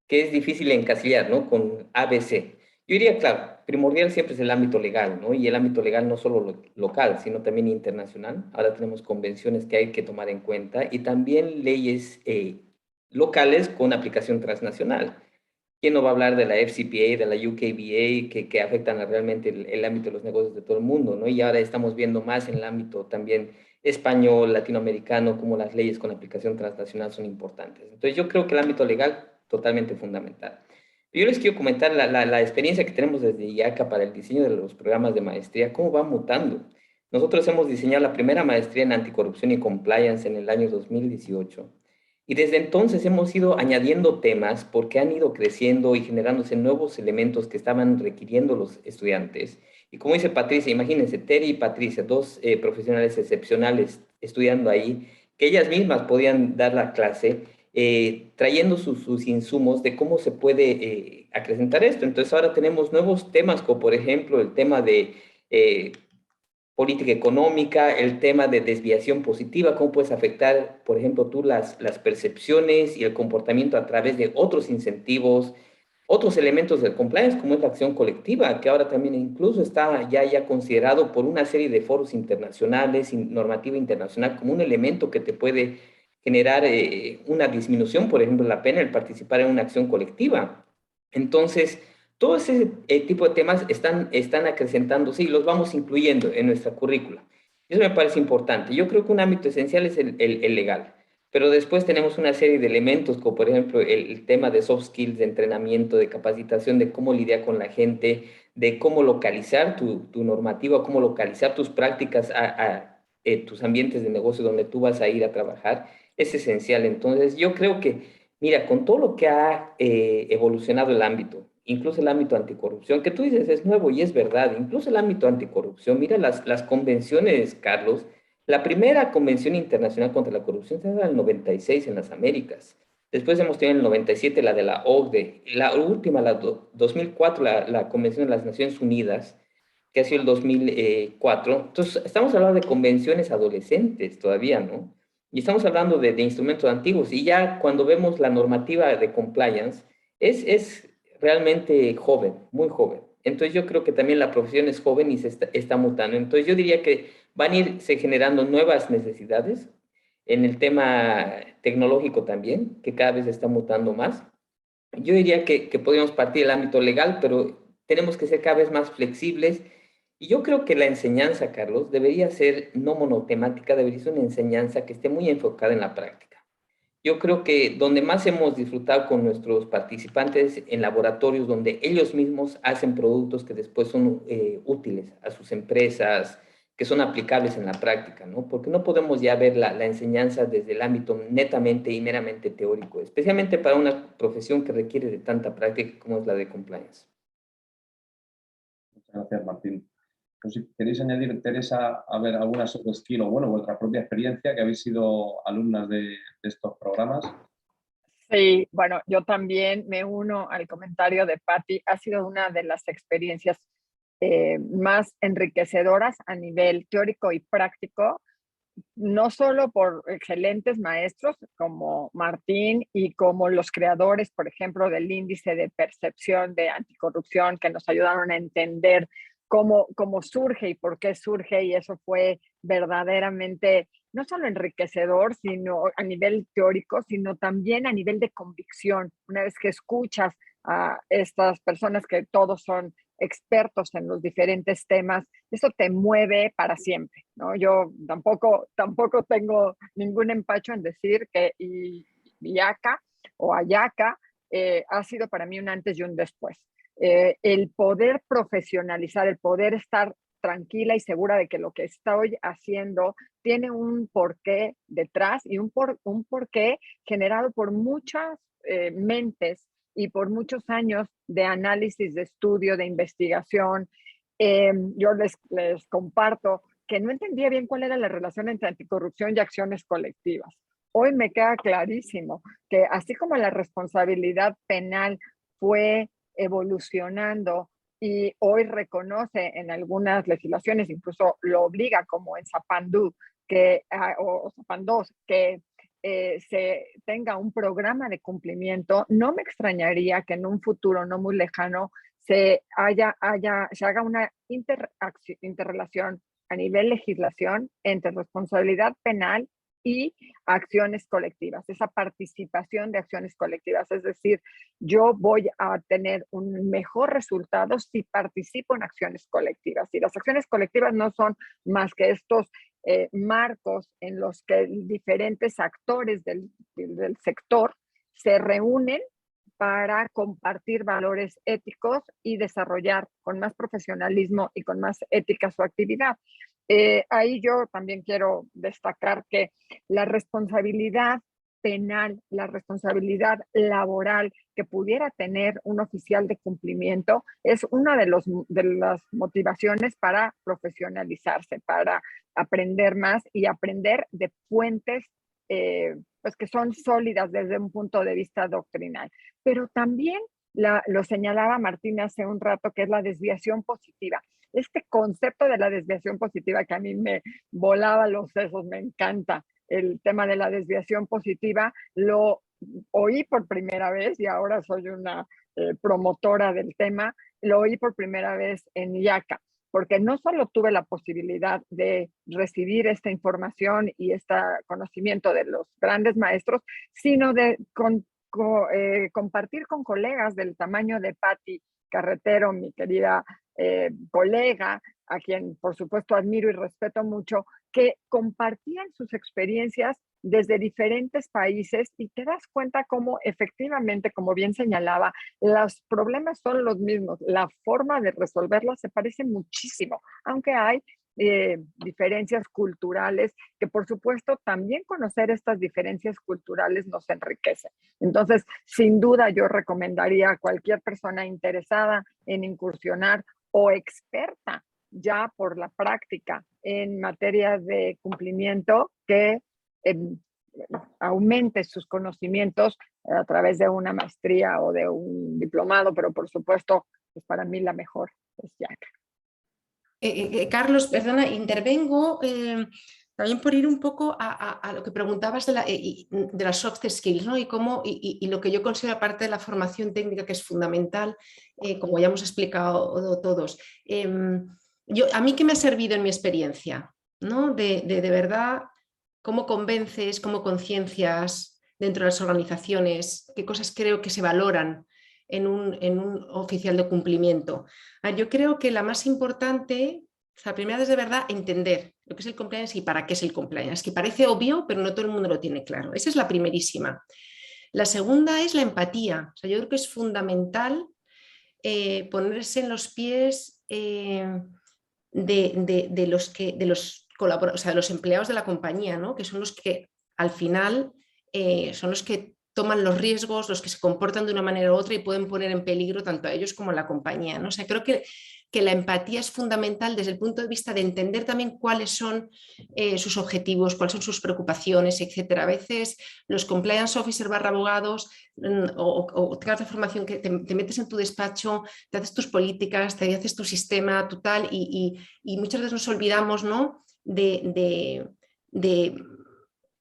que es difícil encasillar, ¿no? Con ABC. Yo diría, claro, primordial siempre es el ámbito legal, ¿no? Y el ámbito legal no solo local, sino también internacional. Ahora tenemos convenciones que hay que tomar en cuenta y también leyes locales con aplicación transnacional. ¿Quién no va a hablar de la FCPA, de la UKBA, que afectan realmente el ámbito de los negocios de todo el mundo, ¿no? Y ahora estamos viendo más en el ámbito también español, latinoamericano, como las leyes con aplicación transnacional son importantes. Entonces yo creo que el ámbito legal totalmente fundamental. Yo les quiero comentar la experiencia que tenemos desde IACA para el diseño de los programas de maestría, cómo va mutando. Nosotros hemos diseñado la primera maestría en anticorrupción y compliance en el año 2018. Y desde entonces hemos ido añadiendo temas porque han ido creciendo y generándose nuevos elementos que estaban requiriendo los estudiantes. Y como dice Patricia, imagínense, Terry y Patricia, dos profesionales excepcionales estudiando ahí, que ellas mismas podían dar la clase, trayendo sus insumos de cómo se puede acrecentar esto. Entonces ahora tenemos nuevos temas, como por ejemplo el tema de política económica, el tema de desviación positiva, cómo puedes afectar, por ejemplo, tú las percepciones y el comportamiento a través de otros incentivos, otros elementos del compliance, como es la acción colectiva, que ahora también incluso está ya considerado por una serie de foros internacionales y normativa internacional como un elemento que te puede generar una disminución, por ejemplo, la pena el participar en una acción colectiva. Entonces, todo ese tipo de temas están acrecentándose y los vamos incluyendo en nuestra currícula. Eso me parece importante. Yo creo que un ámbito esencial es el legal, pero después tenemos una serie de elementos, como por ejemplo el tema de soft skills, de entrenamiento, de capacitación, de cómo lidiar con la gente, de cómo localizar tu normativa, cómo localizar tus prácticas a tus ambientes de negocio donde tú vas a ir a trabajar. Es esencial. Entonces, yo creo que, mira, con todo lo que ha evolucionado el ámbito, incluso el ámbito anticorrupción, que tú dices es nuevo y es verdad, incluso el ámbito anticorrupción, mira las convenciones, Carlos, la primera convención internacional contra la corrupción se da en el 96 en las Américas, después hemos tenido en el 97 la de la OCDE, la última, 2004, la Convención de las Naciones Unidas, que ha sido el 2004, entonces estamos hablando de convenciones adolescentes todavía, ¿no? Y estamos hablando de instrumentos antiguos, y ya cuando vemos la normativa de compliance, es realmente joven, muy joven. Entonces yo creo que también la profesión es joven y se está mutando. Entonces yo diría que van a irse generando nuevas necesidades en el tema tecnológico también, que cada vez está mutando más. Yo diría que podríamos partir del ámbito legal, pero tenemos que ser cada vez más flexibles. Y yo creo que la enseñanza, Carlos, debería ser no monotemática, debería ser una enseñanza que esté muy enfocada en la práctica. Yo creo que donde más hemos disfrutado con nuestros participantes en laboratorios donde ellos mismos hacen productos que después son útiles a sus empresas, que son aplicables en la práctica, ¿no? Porque no podemos ya ver la enseñanza desde el ámbito netamente y meramente teórico, especialmente para una profesión que requiere de tanta práctica como es la de compliance. Muchas gracias, Martín. Pues si queréis añadir, Teresa, a ver alguna soft skill o bueno, vuestra propia experiencia, que habéis sido alumnas de estos programas. Sí, bueno, yo también me uno al comentario de Patti. Ha sido una de las experiencias más enriquecedoras a nivel teórico y práctico, no solo por excelentes maestros como Martín y como los creadores, por ejemplo, del índice de percepción de anticorrupción, que nos ayudaron a entender cómo surge y por qué surge, y eso fue verdaderamente no solo enriquecedor, sino a nivel teórico, sino también a nivel de convicción. Una vez que escuchas a estas personas que todos son expertos en los diferentes temas, eso te mueve para siempre, ¿no? Yo tampoco tengo ningún empacho en decir que IACA o Ayaca ha sido para mí un antes y un después. El poder profesionalizar, el poder estar tranquila y segura de que lo que estoy haciendo tiene un porqué detrás y un porqué generado por muchas mentes y por muchos años de análisis, de estudio, de investigación. Yo les comparto que no entendía bien cuál era la relación entre anticorrupción y acciones colectivas. Hoy me queda clarísimo que así como la responsabilidad penal fue evolucionando y hoy reconoce en algunas legislaciones, incluso lo obliga, como en Zapandú, o Zapan 2, que se tenga un programa de cumplimiento, no me extrañaría que en un futuro no muy lejano se haga una interrelación a nivel legislación entre responsabilidad penal y acciones colectivas, esa participación de acciones colectivas. Es decir, yo voy a tener un mejor resultado si participo en acciones colectivas. Y las acciones colectivas no son más que estos marcos en los que diferentes actores del sector se reúnen para compartir valores éticos y desarrollar con más profesionalismo y con más ética su actividad. ahí yo también quiero destacar que la responsabilidad penal, la responsabilidad laboral que pudiera tener un oficial de cumplimiento es una de las motivaciones para profesionalizarse, para aprender más y aprender de fuentes pues que son sólidas desde un punto de vista doctrinal. Pero también lo señalaba Martín hace un rato, que es la desviación positiva. Este concepto de la desviación positiva que a mí me volaba los sesos, me encanta el tema de la desviación positiva, lo oí por primera vez y ahora soy una promotora del tema, lo oí por primera vez en IACA, porque no solo tuve la posibilidad de recibir esta información y este conocimiento de los grandes maestros, sino de compartir con colegas del tamaño de Patti Carretero, mi querida colega, a quien por supuesto admiro y respeto mucho, que compartían sus experiencias desde diferentes países y te das cuenta cómo efectivamente, como bien señalaba, los problemas son los mismos, la forma de resolverlos se parece muchísimo, aunque hay diferencias culturales, que por supuesto también conocer estas diferencias culturales nos enriquece. Entonces, sin duda yo recomendaría a cualquier persona interesada en incursionar o experta ya por la práctica en materia de cumplimiento que aumente sus conocimientos a través de una maestría o de un diplomado, pero por supuesto, pues para mí la mejor es IACA. Carlos, perdona, intervengo también por ir un poco a lo que preguntabas de las soft skills, ¿no? Y lo que yo considero parte de la formación técnica que es fundamental, como ya hemos explicado todos. A mí, ¿qué me ha servido en mi experiencia? ¿No? De verdad, cómo convences, cómo conciencias dentro de las organizaciones, qué cosas creo que se valoran en un oficial de cumplimiento. Yo creo que la más importante, la primera es de verdad entender lo que es el compliance y para qué es el compliance, que parece obvio, pero no todo el mundo lo tiene claro. Esa es la primerísima. La segunda es la empatía. Yo creo que es fundamental ponerse en los pies de los empleados de la compañía, ¿no? Que son los que al final son los que toman los riesgos, los que se comportan de una manera u otra y pueden poner en peligro tanto a ellos como a la compañía, ¿no? O sea, creo que la empatía es fundamental desde el punto de vista de entender también cuáles son sus objetivos, cuáles son sus preocupaciones, etcétera. A veces los compliance officer / abogados o tengas de formación que te metes en tu despacho, te haces tus políticas, te haces tu sistema, tu tal, y muchas veces nos olvidamos, ¿no? de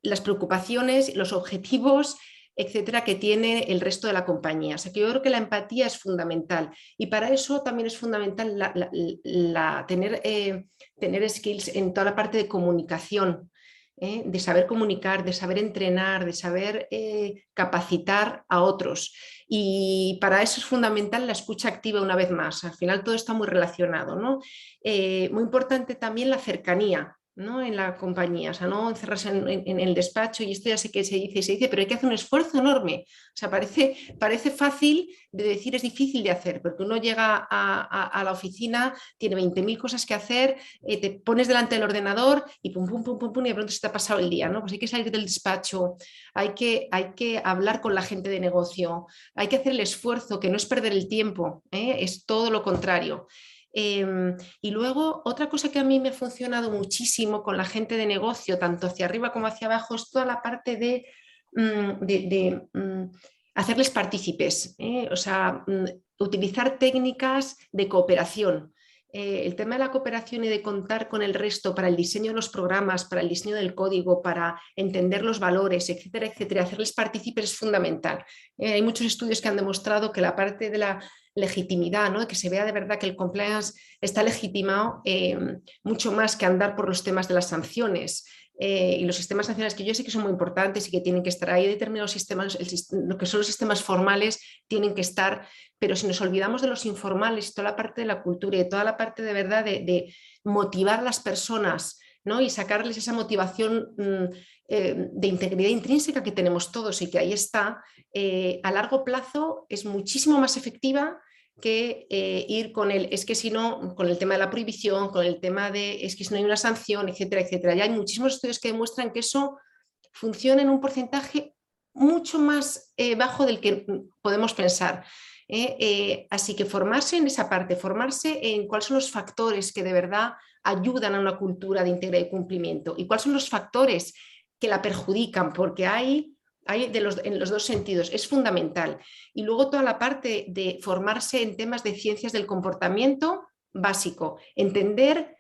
las preocupaciones, los objetivos, etcétera, que tiene el resto de la compañía. O sea, que yo creo que la empatía es fundamental y para eso también es fundamental tener skills en toda la parte de comunicación, de saber comunicar, de saber entrenar, de saber capacitar a otros. Y para eso es fundamental la escucha activa una vez más. Al final todo está muy relacionado, ¿no? Muy importante también la cercanía, ¿no? En la compañía, o sea, no encerrarse en el despacho, y esto ya sé que se dice, pero hay que hacer un esfuerzo enorme. O sea, parece fácil de decir, es difícil de hacer, porque uno llega a la oficina, tiene 20.000 cosas que hacer, te pones delante del ordenador y pum, pum, pum, pum, pum, y de pronto se te ha pasado el día, ¿no? Pues hay que salir del despacho, hay que hablar con la gente de negocio, hay que hacer el esfuerzo, que no es perder el tiempo, es todo lo contrario. Y luego otra cosa que a mí me ha funcionado muchísimo con la gente de negocio, tanto hacia arriba como hacia abajo, es toda la parte de hacerles partícipes, o sea, utilizar técnicas de cooperación. El tema de la cooperación y de contar con el resto para el diseño de los programas, para el diseño del código, para entender los valores, etcétera, etcétera, hacerles partícipes es fundamental. Hay muchos estudios que han demostrado que la parte de la legitimidad, ¿no? Que se vea de verdad que el compliance está legitimado mucho más que andar por los temas de las sanciones. Y los sistemas sancionales, que yo sé que son muy importantes y que tienen que estar ahí, determinados sistemas, lo que son los sistemas formales tienen que estar, pero si nos olvidamos de los informales, toda la parte de la cultura y toda la parte de verdad de motivar a las personas, ¿no? Y sacarles esa motivación de integridad intrínseca que tenemos todos y que ahí está, a largo plazo es muchísimo más efectiva que ir con es que si no, con el tema de la prohibición, con el tema de es que si no hay una sanción, etcétera, etcétera. Ya hay muchísimos estudios que demuestran que eso funciona en un porcentaje mucho más bajo del que podemos pensar. Así que formarse en esa parte, formarse en cuáles son los factores que de verdad ayudan a una cultura de integridad y cumplimiento y cuáles son los factores que la perjudican, porque hay en los dos sentidos, es fundamental. Y luego toda la parte de formarse en temas de ciencias del comportamiento básico, entender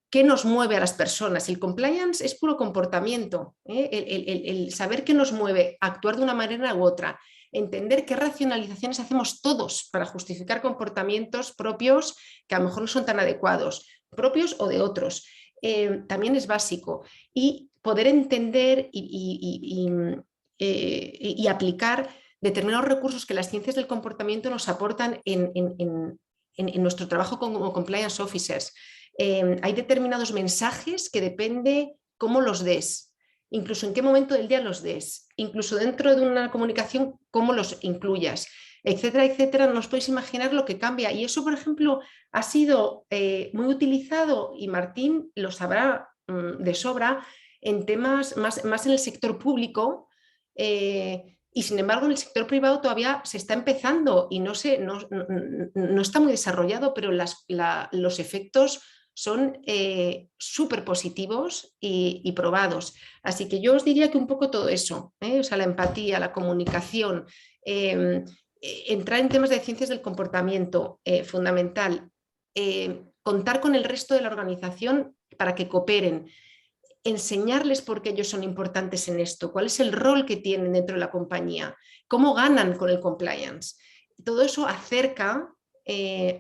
qué nos mueve a las personas. El compliance es puro comportamiento, el saber qué nos mueve a actuar de una manera u otra, entender qué racionalizaciones hacemos todos para justificar comportamientos propios que a lo mejor no son tan adecuados, propios o de otros. También es básico. Y poder entender y aplicar determinados recursos que las ciencias del comportamiento nos aportan en nuestro trabajo como compliance officers. Hay determinados mensajes que depende cómo los des, incluso en qué momento del día los des, incluso dentro de una comunicación cómo los incluyas, etcétera, etcétera. No os podéis imaginar lo que cambia. Y eso, por ejemplo, ha sido muy utilizado, y Martín lo sabrá de sobra, en temas más en el sector público, y sin embargo en el sector privado todavía se está empezando y no está muy desarrollado, pero los efectos son súper positivos y probados. Así que yo os diría que un poco todo eso, o sea, la empatía, la comunicación, entrar en temas de ciencias del comportamiento, fundamental, contar con el resto de la organización para que cooperen, enseñarles por qué ellos son importantes en esto, cuál es el rol que tienen dentro de la compañía, cómo ganan con el compliance. Todo eso acerca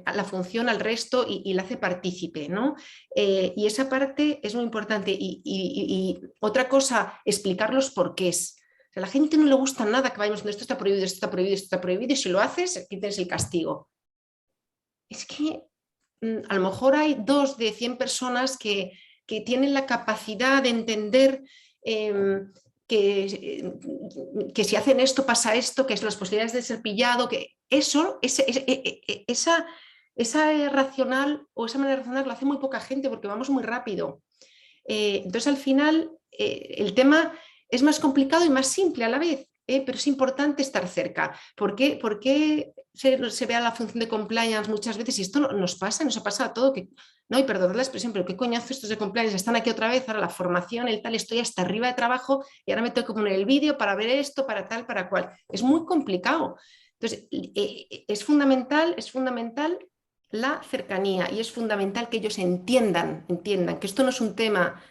a la función al resto y la hace partícipe, ¿no? Y esa parte es muy importante. Y otra cosa, explicar los porqués. O sea, a la gente no le gusta nada que vayamos diciendo esto está prohibido, esto está prohibido, esto está prohibido, y si lo haces, aquí tienes el castigo. Es que a lo mejor hay 2 de 100 personas que tienen la capacidad de entender que si hacen esto pasa esto, que es las posibilidades de ser pillado, que eso, esa racional o esa manera de razonar lo hace muy poca gente porque vamos muy rápido. Entonces al final el tema es más complicado y más simple a la vez. Pero es importante estar cerca. ¿Por qué se vea la función de compliance muchas veces? Y esto nos pasa, nos ha pasado a todo, que, no, y perdonad la expresión, pero qué coñazo estos de compliance, están aquí otra vez, ahora la formación, el tal, estoy hasta arriba de trabajo y ahora me tengo que poner el vídeo para ver esto, para tal, para cual. Es muy complicado. Entonces, es fundamental la cercanía, y es fundamental que ellos entiendan que esto no es un tema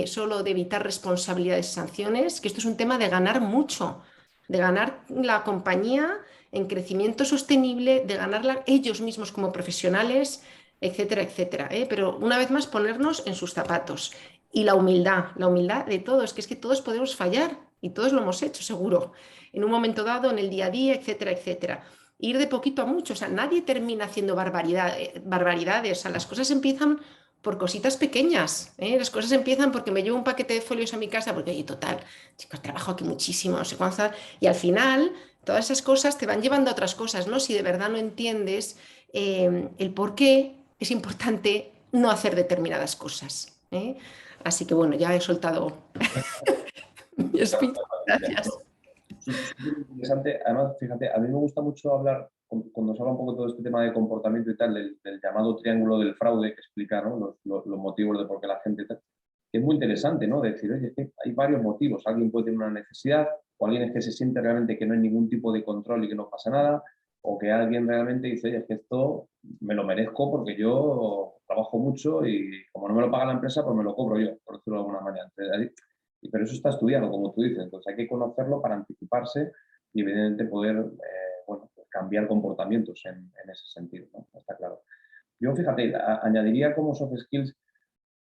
solo de evitar responsabilidades y sanciones, que esto es un tema de ganar mucho, de ganar la compañía en crecimiento sostenible, de ganarla ellos mismos como profesionales, etcétera, etcétera. Pero una vez más ponernos en sus zapatos. Y la humildad de todos, que es que todos podemos fallar y todos lo hemos hecho seguro, en un momento dado, en el día a día, etcétera, etcétera. Ir de poquito a mucho, o sea, nadie termina haciendo barbaridades, o sea, las cosas empiezan por cositas pequeñas, las cosas empiezan porque me llevo un paquete de folios a mi casa, porque oye, total, chicos, trabajo aquí muchísimo, no sé cuánto, y al final todas esas cosas te van llevando a otras cosas, ¿no? Si de verdad no entiendes el por qué es importante no hacer determinadas cosas. Así que bueno, ya he soltado mi speech. Gracias. Súper interesante. Además, fíjate, a mí me gusta mucho hablar, cuando se habla un poco de todo este tema de comportamiento y tal, del llamado triángulo del fraude, que explica, ¿no?, los motivos de por qué la gente tal. Es muy interesante, ¿no? Decir, oye, es que hay varios motivos. Alguien puede tener una necesidad, o alguien es que se siente realmente que no hay ningún tipo de control y que no pasa nada, o que alguien realmente dice, oye, es que esto me lo merezco porque yo trabajo mucho y como no me lo paga la empresa, pues me lo cobro yo, por decirlo de alguna manera. Entonces, pero eso está estudiado, como tú dices, entonces hay que conocerlo para anticiparse y evidentemente poder bueno, pues cambiar comportamientos en ese sentido, ¿no? Está claro. Yo, fíjate, añadiría como soft skills,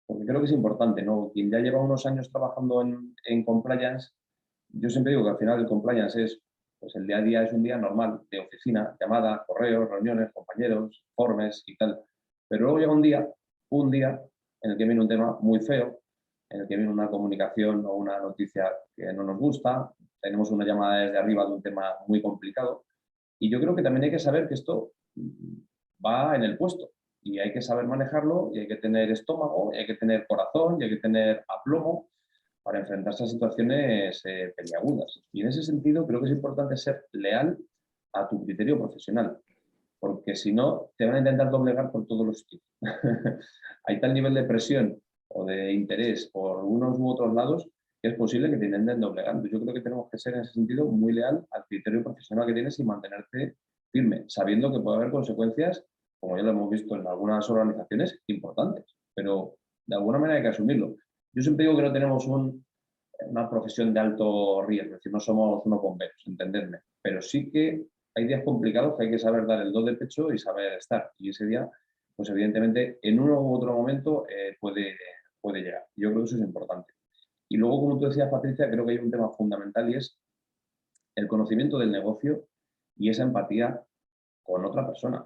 porque creo que es importante, ¿no? Quien ya lleva unos años trabajando en compliance, yo siempre digo que al final el compliance es, pues el día a día es un día normal, de oficina, llamadas, correos, reuniones, compañeros, informes y tal. Pero luego llega un día en el que viene un tema muy feo, en el que viene una comunicación o una noticia que no nos gusta, tenemos una llamada desde arriba de un tema muy complicado, Y yo creo que también hay que saber que esto va en el puesto y hay que saber manejarlo y hay que tener estómago, y hay que tener corazón y hay que tener aplomo para enfrentarse a situaciones peliagudas. Y en ese sentido creo que es importante ser leal a tu criterio profesional, porque si no te van a intentar doblegar por todos los sitios. Hay tal nivel de presión o de interés por unos u otros lados que es posible que te intenten doblegar. Yo creo que tenemos que ser en ese sentido muy leal al criterio profesional que tienes y mantenerte firme, sabiendo que puede haber consecuencias, como ya lo hemos visto en algunas organizaciones, importantes, pero de alguna manera hay que asumirlo. Yo siempre digo que no tenemos una profesión de alto riesgo, es decir, no somos unos bomberos, entendedme, pero sí que hay días complicados que hay que saber dar el do de pecho y saber estar, y ese día, pues evidentemente, en uno u otro momento puede llegar. Yo creo que eso es importante. Y luego, como tú decías, Patricia, creo que hay un tema fundamental y es el conocimiento del negocio y esa empatía con otra persona.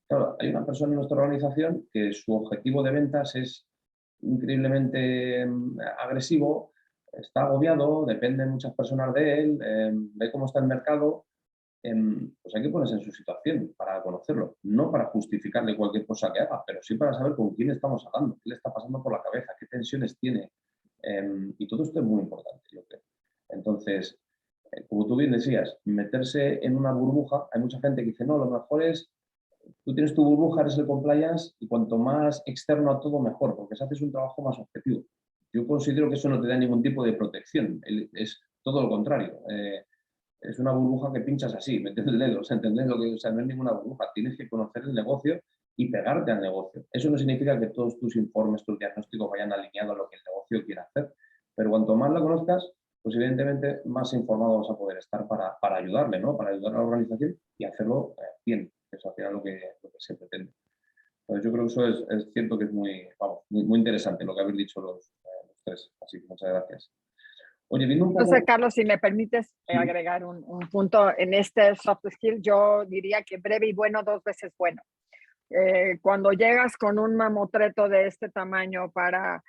Claro, hay una persona en nuestra organización que su objetivo de ventas es increíblemente agresivo, está agobiado, dependen muchas personas de él, ve cómo está el mercado, pues hay que ponerse en su situación para conocerlo, no para justificarle cualquier cosa que haga, pero sí para saber con quién estamos hablando, qué le está pasando por la cabeza, qué tensiones tiene. Y todo esto es muy importante, yo creo. Entonces, como tú bien decías, meterse en una burbuja, hay mucha gente que dice, no, lo mejor es, tú tienes tu burbuja, eres el compliance y cuanto más externo a todo, mejor, porque se haces un trabajo más objetivo. Yo considero que eso no te da ningún tipo de protección, es todo lo contrario. Es una burbuja que pinchas así, metes el dedo, ¿entendés lo que? O sea, no es ninguna burbuja, tienes que conocer el negocio y pegarte al negocio. Eso no significa que todos tus informes, tus diagnósticos vayan alineados a lo que el negocio quiera hacer, pero cuanto más lo conozcas, pues evidentemente más informado vas a poder estar para ayudarle, ¿no? Para ayudar a la organización y hacerlo bien, que es al final lo que se pretende. Entonces yo creo que eso es cierto que es muy interesante lo que habéis dicho los tres, así que muchas gracias. Oye, viendo un poco... Entonces, Carlos, si me permites Sí. agregar un punto en este soft skill, yo diría que breve y bueno, 2 veces bueno. Cuando llegas con un mamotreto de este tamaño para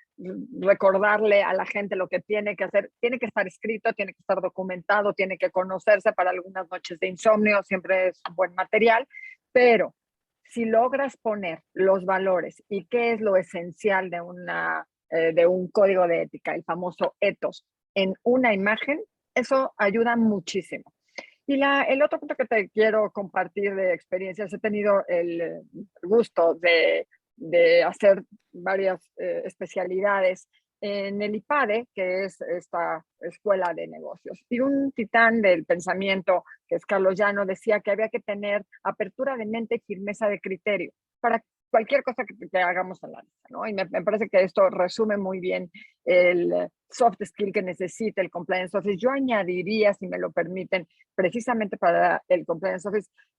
recordarle a la gente lo que tiene que hacer, tiene que estar escrito, tiene que estar documentado, tiene que conocerse para algunas noches de insomnio, siempre es buen material, pero si logras poner los valores y qué es lo esencial de un código de ética, el famoso ethos, en una imagen, eso ayuda muchísimo. Y el otro punto que te quiero compartir de experiencias, he tenido el gusto de hacer varias especialidades en el IPADE, que es esta escuela de negocios. Y un titán del pensamiento, que es Carlos Llano, decía que había que tener apertura de mente y firmeza de criterio para cualquier cosa que hagamos en la vida, ¿no? Y me parece que esto resume muy bien el soft skill que necesita el Compliance Officer. Yo añadiría, si me lo permiten, precisamente para el Compliance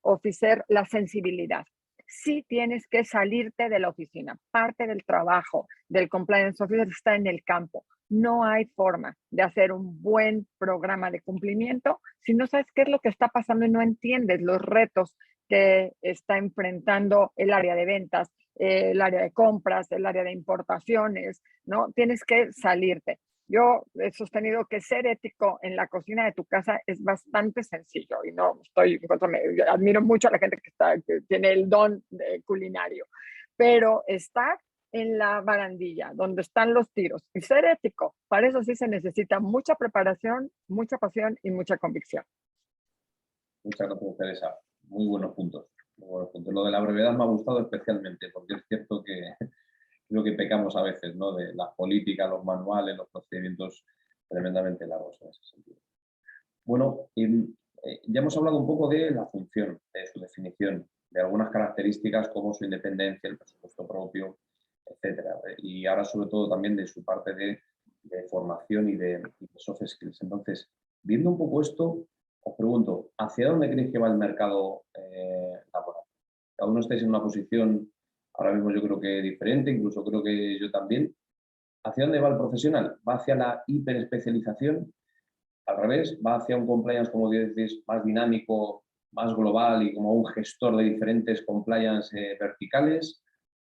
Officer, la sensibilidad. Sí tienes que salirte de la oficina. Parte del trabajo del Compliance Officer está en el campo. No hay forma de hacer un buen programa de cumplimiento si no sabes qué es lo que está pasando y no entiendes los retos que está enfrentando el área de ventas, el área de compras, el área de importaciones, ¿no? Tienes que salirte. Yo he sostenido que ser ético en la cocina de tu casa es bastante sencillo y no estoy, admiro mucho a la gente que tiene el don culinario, pero estar en la barandilla, donde están los tiros, y ser ético, para eso sí se necesita mucha preparación, mucha pasión y mucha convicción. Muchas gracias, Teresa. Muy buenos puntos. Muy buenos puntos. Lo de la brevedad me ha gustado especialmente, porque es cierto que creo que pecamos a veces, ¿no? De las políticas, los manuales, los procedimientos tremendamente largos en ese sentido. Bueno, ya hemos hablado un poco de la función, de su definición, de algunas características como su independencia, el presupuesto propio, etcétera. Y ahora sobre todo también de su parte de formación y de soft skills. Entonces, viendo un poco esto, os pregunto, ¿hacia dónde creéis que va el mercado laboral? Cada uno estáis en una posición, ahora mismo yo creo que diferente, incluso creo que yo también. ¿Hacia dónde va el profesional? ¿Va hacia la hiperespecialización? Al revés, va hacia un compliance, como decís, más dinámico, más global y como un gestor de diferentes compliance verticales.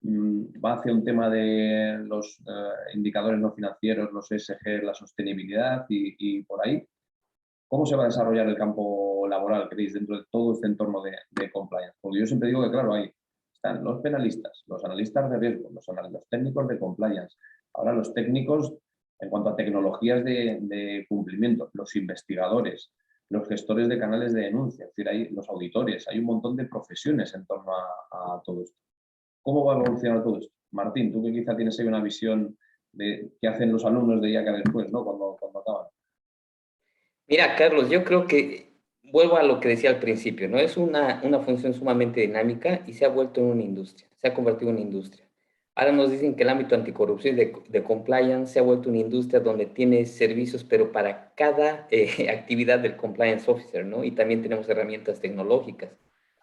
Va hacia un tema de los indicadores no financieros, los ESG, la sostenibilidad y por ahí. ¿Cómo se va a desarrollar el campo laboral creéis dentro de todo este entorno de compliance? Porque yo siempre digo que, claro, ahí están los penalistas, los analistas de riesgo, los técnicos de compliance, ahora los técnicos en cuanto a tecnologías de cumplimiento, los investigadores, los gestores de canales de denuncia, es decir, hay los auditores, hay un montón de profesiones en torno a todo esto. ¿Cómo va a evolucionar todo esto? Martín, tú que quizá tienes ahí una visión de qué hacen los alumnos de IACA después, ¿no? Cuando acaban. Mira, Carlos, yo creo que vuelvo a lo que decía al principio, ¿no? Es una función sumamente dinámica y se ha vuelto en una industria, se ha convertido en una industria. Ahora nos dicen que el ámbito anticorrupción y de compliance se ha vuelto una industria donde tiene servicios, pero para cada actividad del compliance officer, ¿no? Y también tenemos herramientas tecnológicas.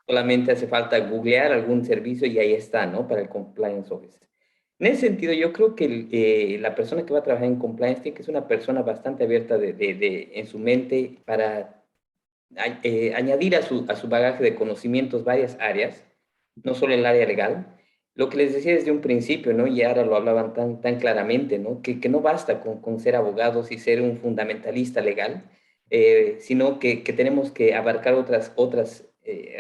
Solamente hace falta googlear algún servicio y ahí está, ¿no? Para el compliance officer. En ese sentido, yo creo que la persona que va a trabajar en compliance tiene que ser una persona bastante abierta en su mente para añadir a su bagaje de conocimientos varias áreas, no solo el área legal. Lo que les decía desde un principio, ¿no? Y ahora lo hablaban tan claramente, ¿no? Que no basta con ser abogados y ser un fundamentalista legal, sino que tenemos que abarcar otras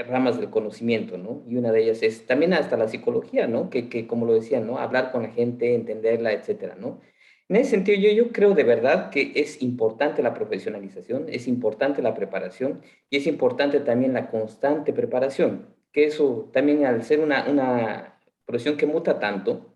ramas del conocimiento, ¿no? Y una de ellas es también hasta la psicología, ¿no? Que como lo decía, ¿no? Hablar con la gente, entenderla, etcétera, ¿no? En ese sentido, yo creo de verdad que es importante la profesionalización, es importante la preparación y es importante también la constante preparación, que eso también al ser una profesión que muta tanto,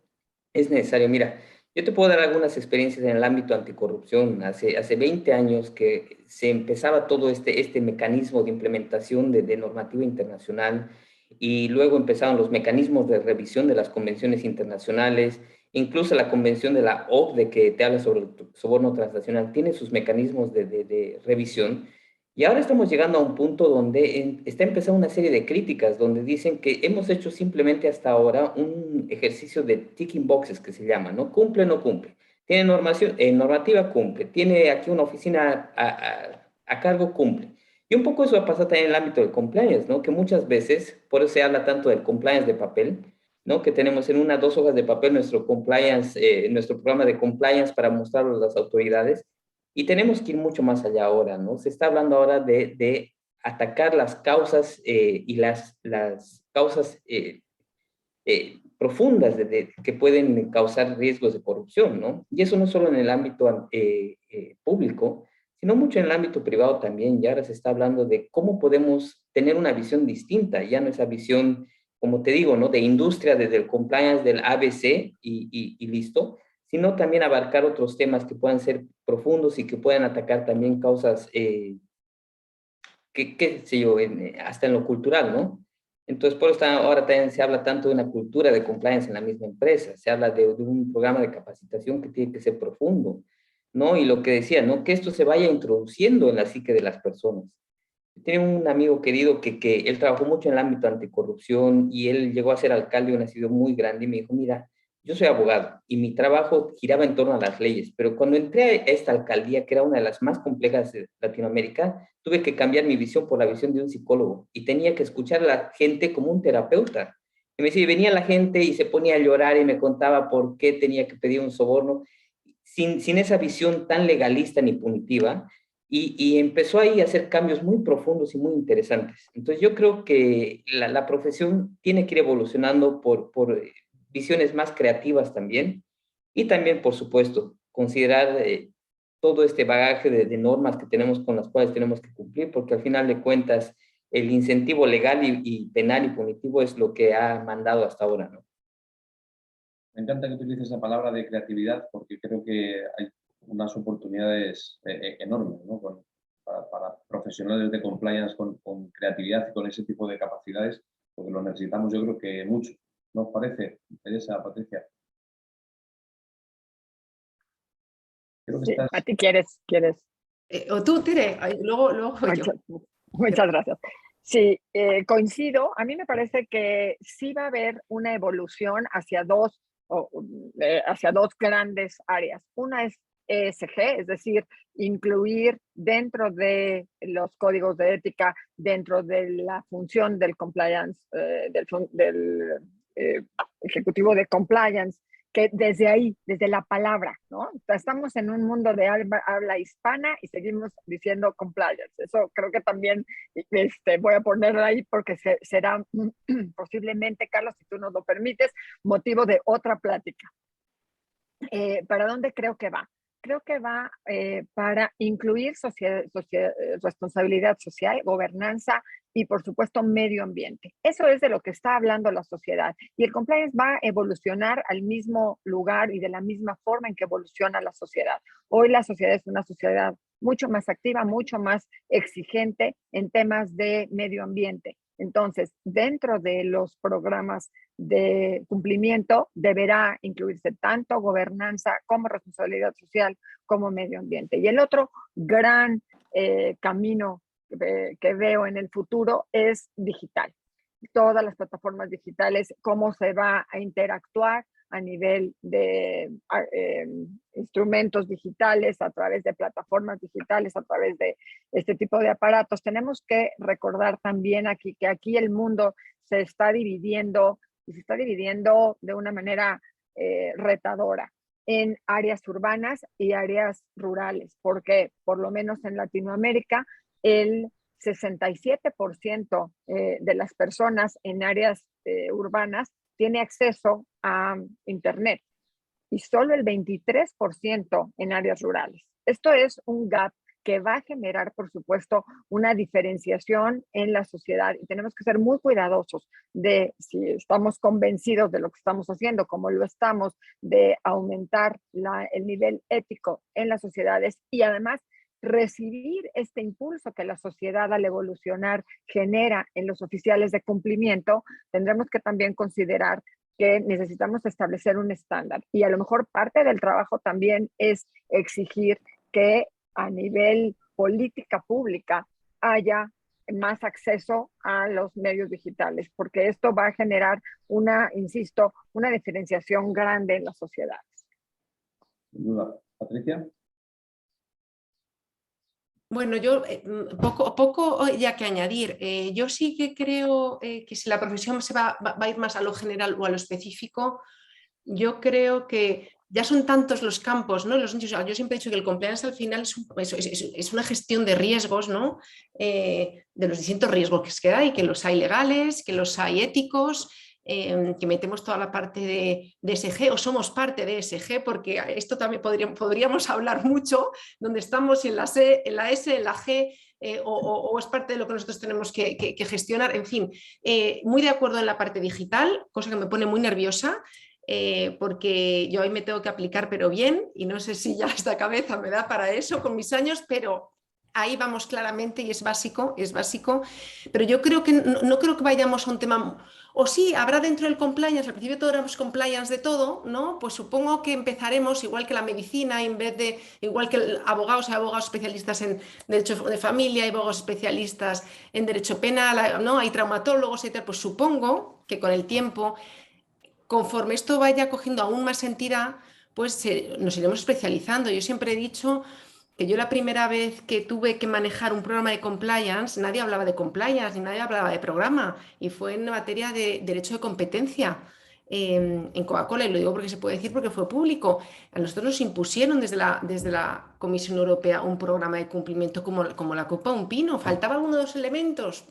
es necesario. Mira, yo te puedo dar algunas experiencias en el ámbito anticorrupción. Hace 20 años que se empezaba todo este mecanismo de implementación de normativa internacional y luego empezaron los mecanismos de revisión de las convenciones internacionales, incluso la convención de la OCDE que te habla sobre el soborno transnacional tiene sus mecanismos de revisión. Y ahora estamos llegando a un punto donde está empezando una serie de críticas, donde dicen que hemos hecho simplemente hasta ahora un ejercicio de ticking boxes que se llama, ¿no? Cumple o no cumple. Tiene normativa, cumple. Tiene aquí una oficina a cargo, cumple. Y un poco eso va a pasar también en el ámbito del compliance, ¿no? Que muchas veces, por eso se habla tanto del compliance de papel, ¿no? Que tenemos en 2 hojas de papel nuestro compliance, nuestro programa de compliance para mostrarlo a las autoridades. Y tenemos que ir mucho más allá ahora, ¿no? Se está hablando ahora de atacar las causas y las causas profundas que pueden causar riesgos de corrupción, ¿no? Y eso no solo en el ámbito público, sino mucho en el ámbito privado también. Y ahora se está hablando de cómo podemos tener una visión distinta, ya no esa visión, como te digo, ¿no? De industria, desde el compliance del ABC y listo, sino también abarcar otros temas que puedan ser profundos y que puedan atacar también causas, qué sé yo, hasta en lo cultural, ¿no? Entonces, por eso ahora también se habla tanto de una cultura de compliance en la misma empresa, se habla de un programa de capacitación que tiene que ser profundo, ¿no? Y lo que decía, ¿no? Que esto se vaya introduciendo en la psique de las personas. Tengo un amigo querido que él trabajó mucho en el ámbito anticorrupción y él llegó a ser alcalde de una ciudad muy grande y me dijo, mira, yo soy abogado y mi trabajo giraba en torno a las leyes, pero cuando entré a esta alcaldía, que era una de las más complejas de Latinoamérica, tuve que cambiar mi visión por la visión de un psicólogo y tenía que escuchar a la gente como un terapeuta. Y me decía, venía la gente y se ponía a llorar y me contaba por qué tenía que pedir un soborno sin esa visión tan legalista ni punitiva. Y empezó ahí a hacer cambios muy profundos y muy interesantes. Entonces yo creo que la profesión tiene que ir evolucionando por visiones más creativas también y también, por supuesto, considerar todo este bagaje de normas que tenemos con las cuales tenemos que cumplir, porque al final de cuentas el incentivo legal y penal y punitivo es lo que ha mandado hasta ahora, ¿no? Me encanta que utilices la palabra de creatividad porque creo que hay unas oportunidades enormes, ¿no? Para profesionales de compliance con creatividad y con ese tipo de capacidades, porque lo necesitamos yo creo que mucho. ¿No os parece, Teresa, Patricia? Creo que Sí, estás... a ti quieres. O tú, Tere, luego yo. Muchas gracias. Sí, coincido. A mí me parece que sí va a haber una evolución hacia dos grandes áreas. Una es ESG, es decir, incluir dentro de los códigos de ética, dentro de la función del compliance, del ejecutivo de compliance, que desde ahí, desde la palabra, ¿no? Estamos en un mundo de habla hispana y seguimos diciendo compliance. Eso creo que también voy a ponerlo ahí porque será posiblemente, Carlos, si tú nos lo permites, motivo de otra plática. ¿Para dónde creo que va? Creo que va para incluir responsabilidad social, gobernanza y, por supuesto, medio ambiente. Eso es de lo que está hablando la sociedad. Y el compliance va a evolucionar al mismo lugar y de la misma forma en que evoluciona la sociedad. Hoy la sociedad es una sociedad mucho más activa, mucho más exigente en temas de medio ambiente. Entonces, dentro de los programas de cumplimiento deberá incluirse tanto gobernanza como responsabilidad social como medio ambiente. Y el otro gran camino que veo en el futuro es digital. Todas las plataformas digitales, cómo se va a interactuar a nivel de instrumentos digitales, a través de plataformas digitales, a través de este tipo de aparatos. Tenemos que recordar también aquí que aquí el mundo se está dividiendo y se está dividiendo de una manera retadora en áreas urbanas y áreas rurales, porque por lo menos en Latinoamérica el 67% de las personas en áreas urbanas tiene acceso a Internet y solo el 23% en áreas rurales. Esto es un gap que va a generar, por supuesto, una diferenciación en la sociedad y tenemos que ser muy cuidadosos de si estamos convencidos de lo que estamos haciendo, como lo estamos, de aumentar el nivel ético en las sociedades y además recibir este impulso que la sociedad al evolucionar genera en los oficiales de cumplimiento. Tendremos que también considerar que necesitamos establecer un estándar y a lo mejor parte del trabajo también es exigir que a nivel política pública haya más acceso a los medios digitales, porque esto va a generar insisto, una diferenciación grande en las sociedades. Sin duda. Patricia. Bueno, yo poco ya que añadir. Yo sí que creo que si la profesión va a ir más a lo general o a lo específico, yo creo que ya son tantos los campos, ¿no? Los nichos. Yo siempre he dicho que el compliance al final es una gestión de riesgos, ¿no? De los distintos riesgos que hay, que los hay legales, que los hay éticos, que metemos toda la parte de ESG o somos parte de ESG, porque esto también podríamos hablar mucho, donde estamos en la S, en la G, o es parte de lo que nosotros tenemos que gestionar. En fin, muy de acuerdo en la parte digital, cosa que me pone muy nerviosa. Porque yo ahí me tengo que aplicar pero bien y no sé si ya esta cabeza me da para eso con mis años, pero ahí vamos claramente y es básico, pero yo creo que no creo que vayamos a un tema, o sí, habrá dentro del compliance, al principio todos éramos compliance de todo, ¿no? Pues supongo que empezaremos igual que la medicina, igual que abogados, hay abogados especialistas en derecho de familia, hay abogados especialistas en derecho penal, ¿no? Hay traumatólogos y tal, pues supongo que con el tiempo, conforme esto vaya cogiendo aún más entidad, pues nos iremos especializando. Yo siempre he dicho que yo la primera vez que tuve que manejar un programa de compliance, nadie hablaba de compliance ni nadie hablaba de programa, y fue en materia de derecho de competencia en Coca-Cola, y lo digo porque se puede decir porque fue público. A nosotros nos impusieron desde la Comisión Europea un programa de cumplimiento como la copa de un pino. Faltaba uno de los elementos,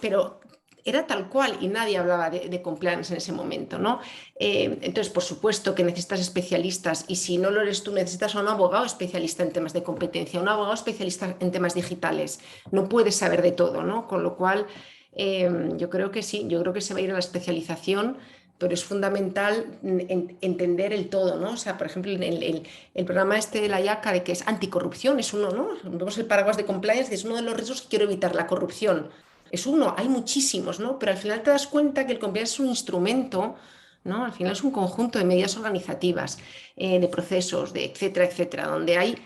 pero era tal cual y nadie hablaba de compliance en ese momento, ¿no? Entonces, por supuesto que necesitas especialistas y si no lo eres tú, necesitas a un abogado especialista en temas de competencia, un abogado especialista en temas digitales. No puedes saber de todo, ¿no? Con lo cual, yo creo que sí, yo creo que se va a ir a la especialización, pero es fundamental entender el todo, ¿no? O sea, por ejemplo, el programa este de la IACA, de que es anticorrupción, es uno, ¿no? Vemos el paraguas de compliance, es uno de los riesgos que quiero evitar, la corrupción. Es uno, hay muchísimos, ¿no? Pero al final te das cuenta que el compliance es un instrumento, ¿no? Al final es un conjunto de medidas organizativas, de procesos, de etcétera, etcétera, donde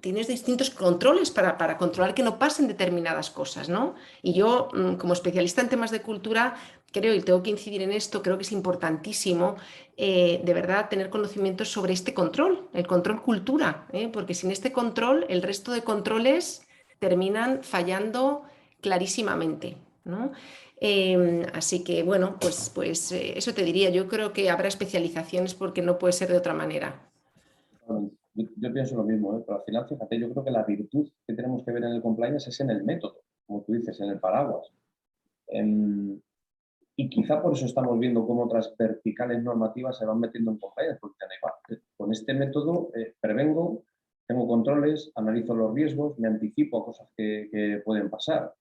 tienes distintos controles para controlar que no pasen determinadas cosas, ¿no? Y yo, como especialista en temas de cultura, creo, y tengo que incidir en esto, creo que es importantísimo, de verdad, tener conocimientos sobre este control, el control cultura, porque sin este control, el resto de controles terminan fallando clarísimamente, ¿no? Así que, bueno, pues eso te diría. Yo creo que habrá especializaciones porque no puede ser de otra manera. Yo pienso lo mismo, ¿eh? Pero al final, fíjate, yo creo que la virtud que tenemos que ver en el compliance es en el método, como tú dices, en el paraguas. Y quizá por eso estamos viendo cómo otras verticales normativas se van metiendo en compliance, porque con este método prevengo, tengo controles, analizo los riesgos, me anticipo a cosas que pueden pasar.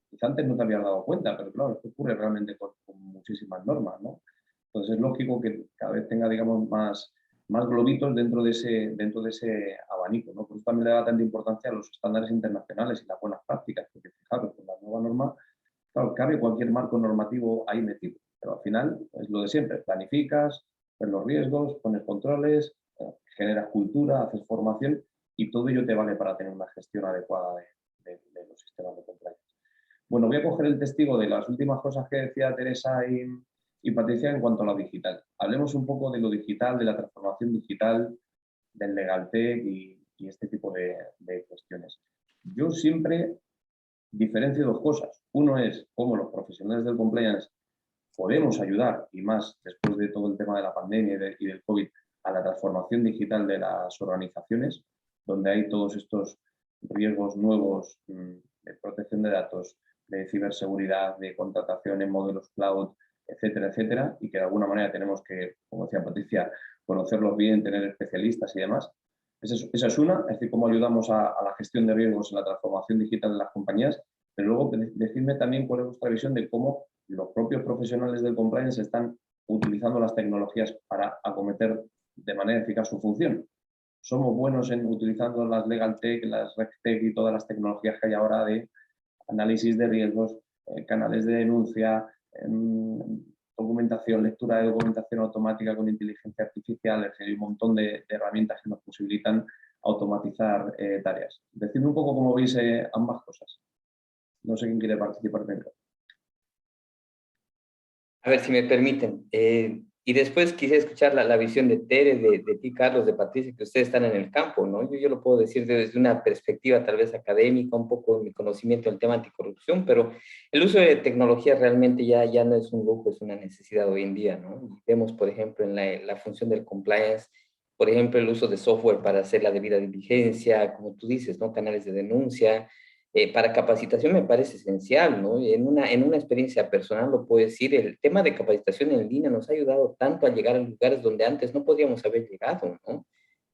Quizá antes no te habías dado cuenta, pero claro, esto ocurre realmente con muchísimas normas, ¿no? Entonces es lógico que cada vez tenga, digamos, más globitos dentro de ese abanico, ¿no? Por eso también le da tanta importancia a los estándares internacionales y las buenas prácticas, porque fijaros, con la nueva norma, claro, cabe cualquier marco normativo ahí metido, pero al final es lo de siempre, planificas, ves los riesgos, pones controles, generas cultura, haces formación y todo ello te vale para tener una gestión adecuada de los sistemas de compliance. Bueno, voy a coger el testigo de las últimas cosas que decía Teresa y Patricia en cuanto a lo digital. Hablemos un poco de lo digital, de la transformación digital, del LegalTech y este tipo de cuestiones. Yo siempre diferencio dos cosas. Uno es cómo los profesionales del compliance podemos ayudar, y más después de todo el tema de la pandemia y del COVID, a la transformación digital de las organizaciones, donde hay todos estos riesgos nuevos de protección de datos, de ciberseguridad, de contratación en modelos cloud, etcétera, etcétera, y que de alguna manera tenemos que, como decía Patricia, conocerlos bien, tener especialistas y demás. Esa es una, es decir, cómo ayudamos a la gestión de riesgos en la transformación digital de las compañías, pero luego decidme también cuál es vuestra visión de cómo los propios profesionales del compliance están utilizando las tecnologías para acometer de manera eficaz su función. Somos buenos en utilizando las LegalTech, las RegTech y todas las tecnologías que hay ahora de análisis de riesgos, canales de denuncia, documentación, lectura de documentación automática con inteligencia artificial, hay un montón de herramientas que nos posibilitan automatizar tareas. Decidme un poco cómo veis ambas cosas. No sé quién quiere participar primero. A ver si me permiten. Y después quisiera escuchar la visión de Tere, de ti, Carlos, de Patricia, que ustedes están en el campo, ¿no? Yo lo puedo decir desde una perspectiva tal vez académica, un poco de mi conocimiento del tema anticorrupción, pero el uso de tecnología realmente ya no es un lujo, es una necesidad hoy en día, ¿no? Y vemos, por ejemplo, en la función del compliance, por ejemplo, el uso de software para hacer la debida diligencia, como tú dices, ¿no? Canales de denuncia. Para capacitación me parece esencial, ¿no? En una experiencia personal lo puedo decir, el tema de capacitación en línea nos ha ayudado tanto a llegar a lugares donde antes no podíamos haber llegado, ¿no?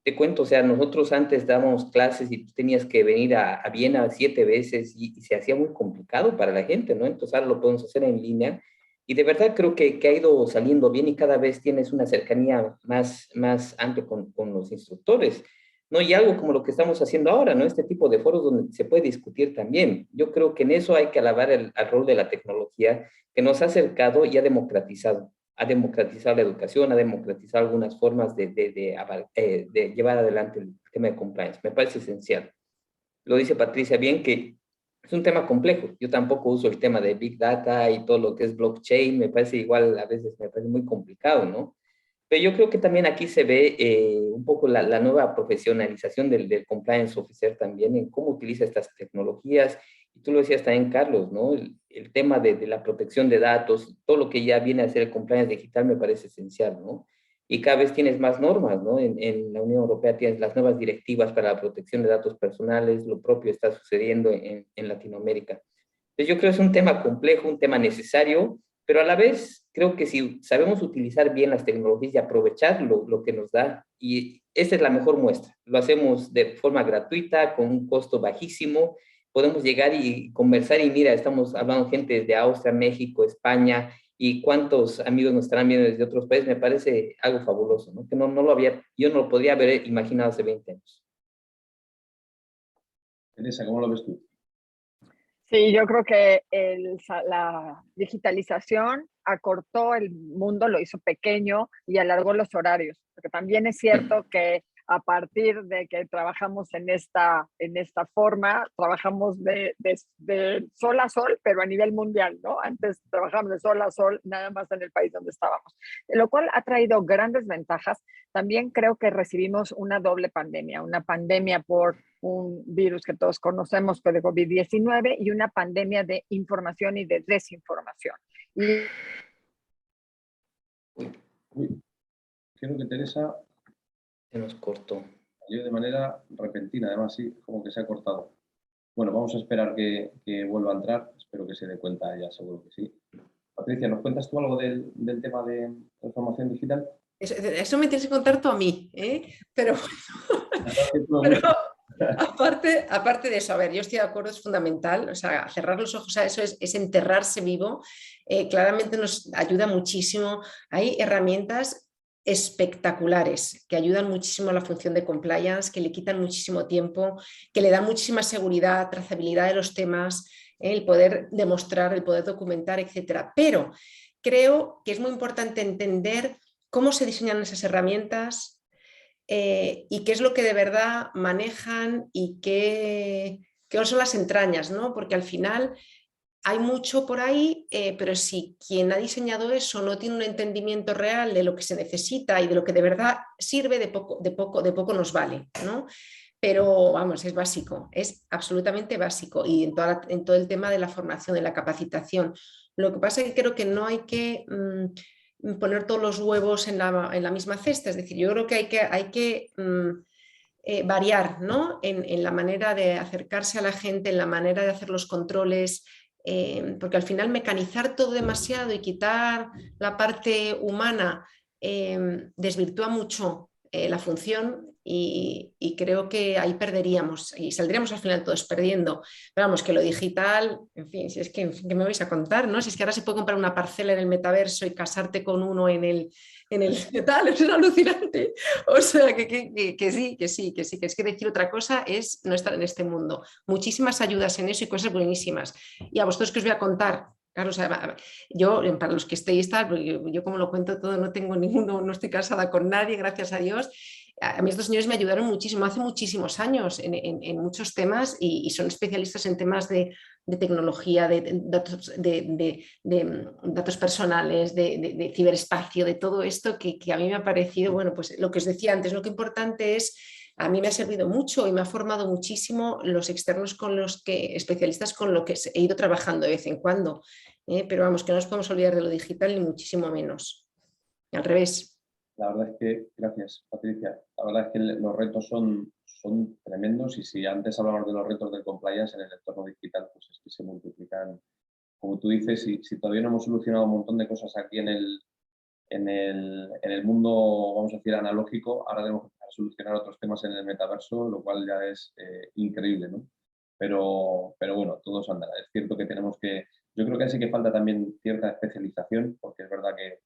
Te cuento, o sea, nosotros antes dábamos clases y tú tenías que venir a Viena 7 veces y se hacía muy complicado para la gente, ¿no? Entonces ahora lo podemos hacer en línea y de verdad creo que ha ido saliendo bien y cada vez tienes una cercanía más amplia con los instructores. ¿No? Y algo como lo que estamos haciendo ahora, ¿no? Este tipo de foros donde se puede discutir también. Yo creo que en eso hay que alabar al rol de la tecnología que nos ha acercado y ha democratizado la educación, ha democratizado algunas formas de llevar adelante el tema de compliance. Me parece esencial. Lo dice Patricia bien, que es un tema complejo. Yo tampoco uso el tema de Big Data y todo lo que es blockchain. Me parece igual, a veces me parece muy complicado, ¿no? Pero yo creo que también aquí se ve un poco la nueva profesionalización del compliance officer también en cómo utiliza estas tecnologías. Y tú lo decías también, Carlos, ¿no? El tema de la protección de datos, todo lo que ya viene a ser el compliance digital me parece esencial, ¿no? Y cada vez tienes más normas, ¿no? En la Unión Europea tienes las nuevas directivas para la protección de datos personales, lo propio está sucediendo en Latinoamérica. Entonces yo creo que es un tema complejo, un tema necesario, pero a la vez creo que si sabemos utilizar bien las tecnologías y aprovechar lo que nos da, y esta es la mejor muestra, lo hacemos de forma gratuita, con un costo bajísimo, podemos llegar y conversar y mira, estamos hablando gente desde Austria, México, España, y cuántos amigos nos estarán viendo desde otros países, me parece algo fabuloso, ¿no? Que no lo había, yo no lo podría haber imaginado hace 20 años. Teresa, ¿cómo lo ves tú? Sí, yo creo que la digitalización acortó el mundo, lo hizo pequeño y alargó los horarios, porque también es cierto que a partir de que trabajamos en esta forma, trabajamos de sol a sol, pero a nivel mundial, ¿no? Antes trabajábamos de sol a sol, nada más en el país donde estábamos, lo cual ha traído grandes ventajas. También creo que recibimos una doble pandemia, una pandemia por un virus que todos conocemos, que de COVID-19, y una pandemia de información y de desinformación. información. Y Uy, creo que Teresa Se nos cortó. salió de manera repentina, además sí, como que se ha cortado. Bueno, vamos a esperar que vuelva a entrar, espero que se dé cuenta ella, seguro que sí. Patricia, ¿nos cuentas tú algo del tema de transformación digital? Eso me tienes que contar tú a mí, ¿eh? Pero aparte de eso, a ver, yo estoy de acuerdo, es fundamental, o sea, cerrar los ojos a eso es enterrarse vivo, claramente nos ayuda muchísimo. Hay herramientas espectaculares que ayudan muchísimo a la función de compliance, que le quitan muchísimo tiempo, que le dan muchísima seguridad, trazabilidad de los temas, el poder demostrar, el poder documentar, etcétera. Pero creo que es muy importante entender cómo se diseñan esas herramientas, y qué es lo que de verdad manejan y qué son las entrañas, ¿no? Porque al final hay mucho por ahí, pero si quien ha diseñado eso no tiene un entendimiento real de lo que se necesita y de lo que de verdad sirve, de poco nos vale, ¿no? Pero vamos, es básico, es absolutamente básico, y en todo el tema de la formación, de la capacitación. Lo que pasa es que creo que no hay que poner todos los huevos en la misma cesta, es decir, yo creo que hay que variar, ¿no? En la manera de acercarse a la gente, en la manera de hacer los controles, porque al final mecanizar todo demasiado y quitar la parte humana desvirtúa mucho la función, y creo que ahí perderíamos y saldríamos al final todos perdiendo. Pero vamos, que lo digital, en fin, si es que, en fin, ¿qué me vais a contar, no? Si es que ahora se puede comprar una parcela en el metaverso y casarte con uno en el tal, es alucinante. O sea, que sí, que es que decir otra cosa es no estar en este mundo. Muchísimas ayudas en eso y cosas buenísimas. Y a vosotros, que os voy a contar, Carlos, yo, para los que estéis tal, porque yo como lo cuento todo, no tengo ninguno, no estoy casada con nadie, gracias a Dios. A mí estos señores me ayudaron muchísimo, hace muchísimos años, en muchos temas, y son especialistas en temas de tecnología, de datos personales, de ciberespacio, de todo esto que a mí me ha parecido, bueno, pues lo que os decía antes, lo que importante es, a mí me ha servido mucho y me ha formado muchísimo los externos especialistas con los que he ido trabajando de vez en cuando, pero vamos, que no nos podemos olvidar de lo digital ni muchísimo menos, al revés. La verdad es que, gracias Patricia, la verdad es que los retos son tremendos, y si antes hablábamos de los retos del compliance en el entorno digital, pues es que se multiplican, como tú dices, y si todavía no hemos solucionado un montón de cosas aquí en el mundo, vamos a decir, analógico, ahora debemos empezar a solucionar otros temas en el metaverso, lo cual ya es increíble, ¿no? Pero bueno, todos andará. Es cierto que yo creo que sí que falta también cierta especialización, porque es verdad que